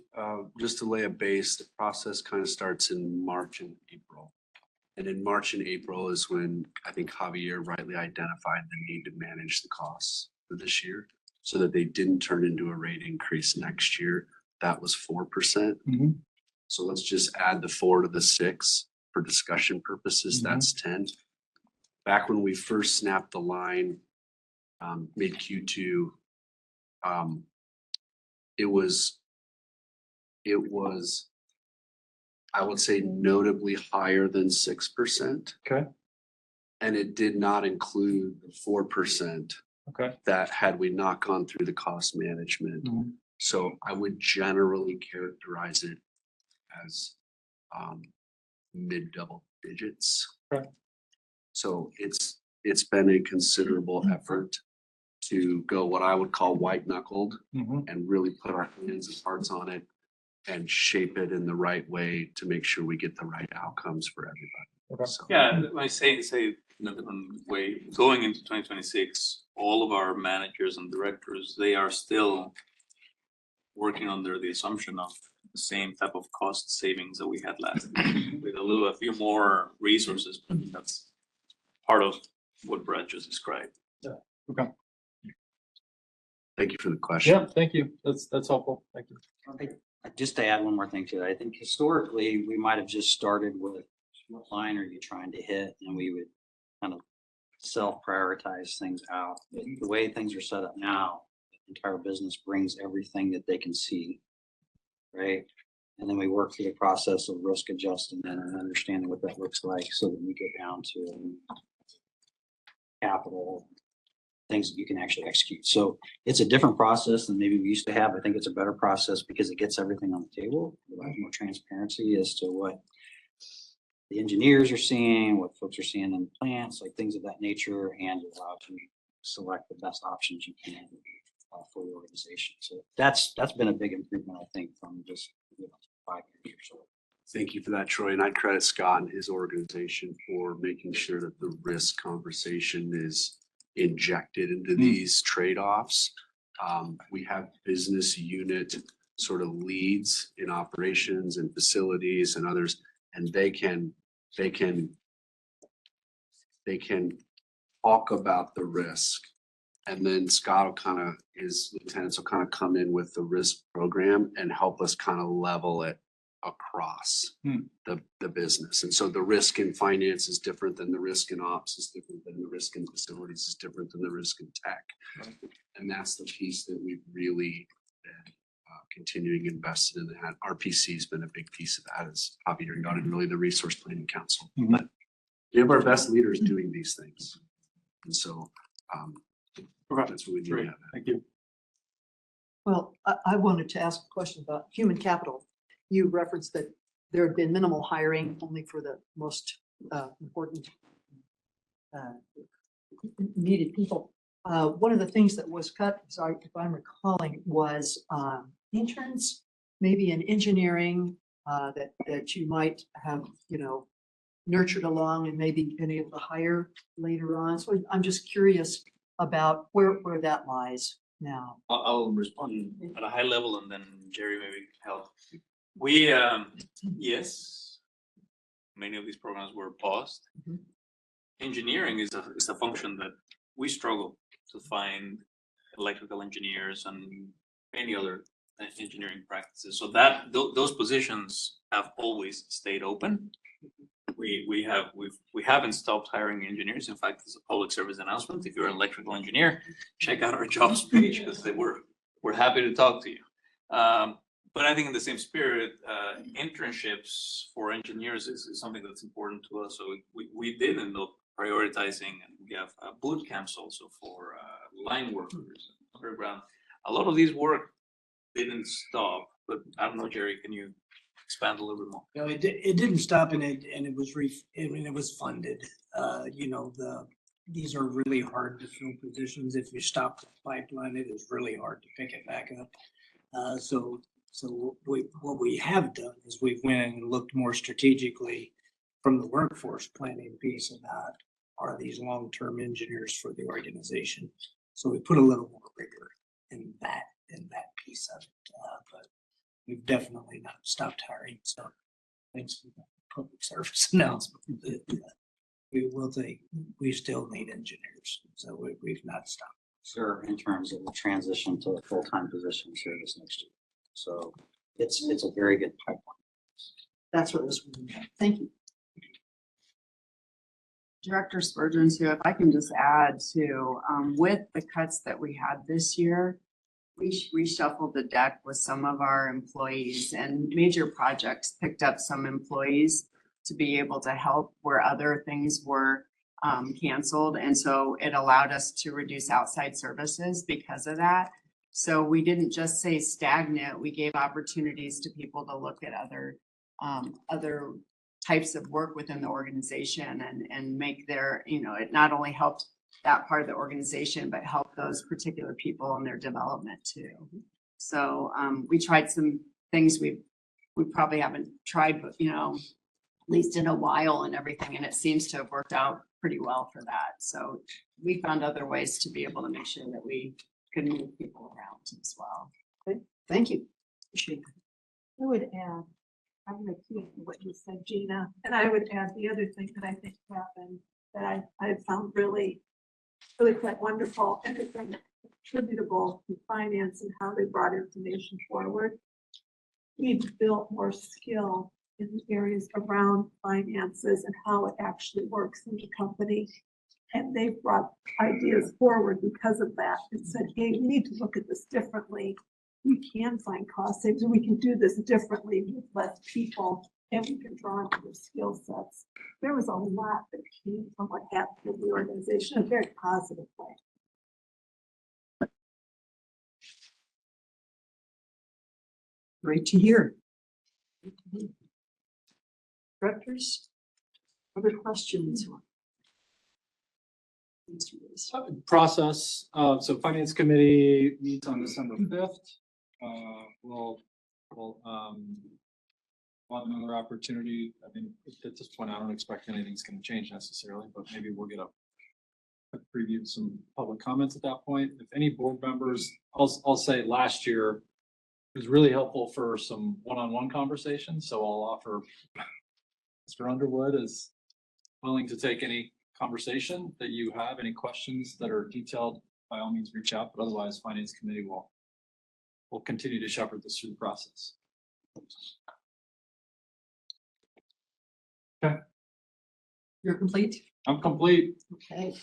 just to lay a base, the process kind of starts in March and April. And in March and April is when I think Javier rightly identified the need to manage the costs for this year so that they didn't turn into a rate increase next year. That was 4%. So let's just add the 4 to the 6 for discussion purposes. That's 10. Back when we first snapped the line, mid Q2, it was, I would say, notably higher than 6%. Okay. And it did not include the 4% Okay. that had we not gone through the cost management. So I would generally characterize it as mid double digits. Okay. So it's been a considerable effort to go what I would call white knuckled and really put our hands and hearts on it and shape it in the right way to make sure we get the right outcomes for everybody. Okay. So, Yeah, I say in a different way, going into 2026, all of our managers and directors, they are still working under the assumption of the same type of cost savings that we had last year with a few more resources. But that's part of what Brad just described. Okay. thank you for the question. Yeah, thank you. That's helpful. Thank you. Just to add one more thing to that, I think historically, we might have just started with what line are you trying to hit, and we would kind of self-prioritize things out. But the way things are set up now, the entire business brings everything that they can see, right? And then we work through the process of risk adjusting and understanding what that looks like so that we get down to capital, things that you can actually execute. So it's a different process than maybe we used to have. I think it's a better process because it gets everything on the table. It provides more transparency as to what the engineers are seeing, what folks are seeing in plants, like things of that nature, and you're allowed to select the best options you can for the organization. So that's been a big improvement, I think, from just 5 years or so. Thank you for that, Troy. And I'd credit Scott and his organization for making sure that the risk conversation is injected into these trade-offs. We have business unit sort of leads in operations and facilities and others, and they can talk about the risk. And then Scott will kind of, his lieutenants will kind of come in with the risk program and help us kind of level it across the business. And so the risk in finance is different than the risk in ops, is different than the risk in facilities, is different than the risk in tech. And that's the piece that we've really been continuing invested in. That RPC has been a big piece of that, as Javier noted, and really the Resource Planning Council. But we have our best leaders doing these things. And so that's what we do. Thank you. Well, I wanted to ask a question about human capital. You referenced that there had been minimal hiring only for the most important needed people. One of the things that was cut, sorry, if I'm recalling, was interns, maybe in engineering, that you might have, nurtured along and maybe been able to hire later on. So I'm just curious about where that lies now. I'll respond at a high level and then Jerry maybe help. We, yes, many of these programs were paused. Engineering is a function that we struggle to find electrical engineers and any other engineering practices. So that those positions have always stayed open. We haven't stopped hiring engineers. In fact, it's a public service announcement. If you're an electrical engineer, check out our jobs page because we're happy to talk to you. But I think in the same spirit, internships for engineers is something that's important to us. So we did end up prioritizing, and we have boot camps also for line workers, underground. A lot of these work didn't stop, but I don't know, Jerry, can you expand a little bit more? No, it didn't stop, and it was funded. These are really hard to fill positions. If you stop the pipeline, it is really hard to pick it back up. So what we have done is we've went and looked more strategically from the workforce planning piece about are these long-term engineers for the organization. So we put a little more rigor in that piece of it, but we've definitely not stopped hiring. So thanks for the public service announcement. We still need engineers, so we've not stopped. Sure, in terms of the transition to full-time positions here this next year. So it's a very good pipeline. That's what this was. Thank you. Director Spurgeon, too, if I can just add to, with the cuts that we had this year, we reshuffled the deck with some of our employees, and major projects picked up some employees to be able to help where other things were canceled. And so it allowed us to reduce outside services because of that. So we didn't just say stagnant, we gave opportunities to people to look at other types of work within the organization and make their, it not only helped that part of the organization, but help those particular people in their development too. So we tried some things we probably haven't tried, but at least in a while and everything, and it seems to have worked out pretty well for that. So we found other ways to be able to make sure that we could move people around as well. Okay. Thank you. Appreciate it. I would add, I'm going to repeat what you said, Gina, and I would add the other thing that I think happened that I found really quite wonderful and it's attributable to finance and how they brought information forward. We've built more skill in the areas around finances and how it actually works in the company. And they've brought ideas forward because of that and said, hey, we need to look at this differently. We can find cost savings and we can do this differently with less people and we can draw on their skill sets. There was a lot that came from what happened in the organization in a very positive way. Great to hear. Directors, Other questions? Process, so finance committee meets on December 5th. We'll have another opportunity. I mean, at this point, I don't expect anything's gonna change necessarily, but maybe we'll get a preview of some public comments at that point. If any board members, I'll say last year it was really helpful for some one-on-one conversations, so I'll offer Mr. Underwood is willing to take any conversation that you have, any questions that are detailed, by all means, reach out, but otherwise, finance committee will continue to shepherd this through the process. Okay. You're complete? I'm complete. Okay.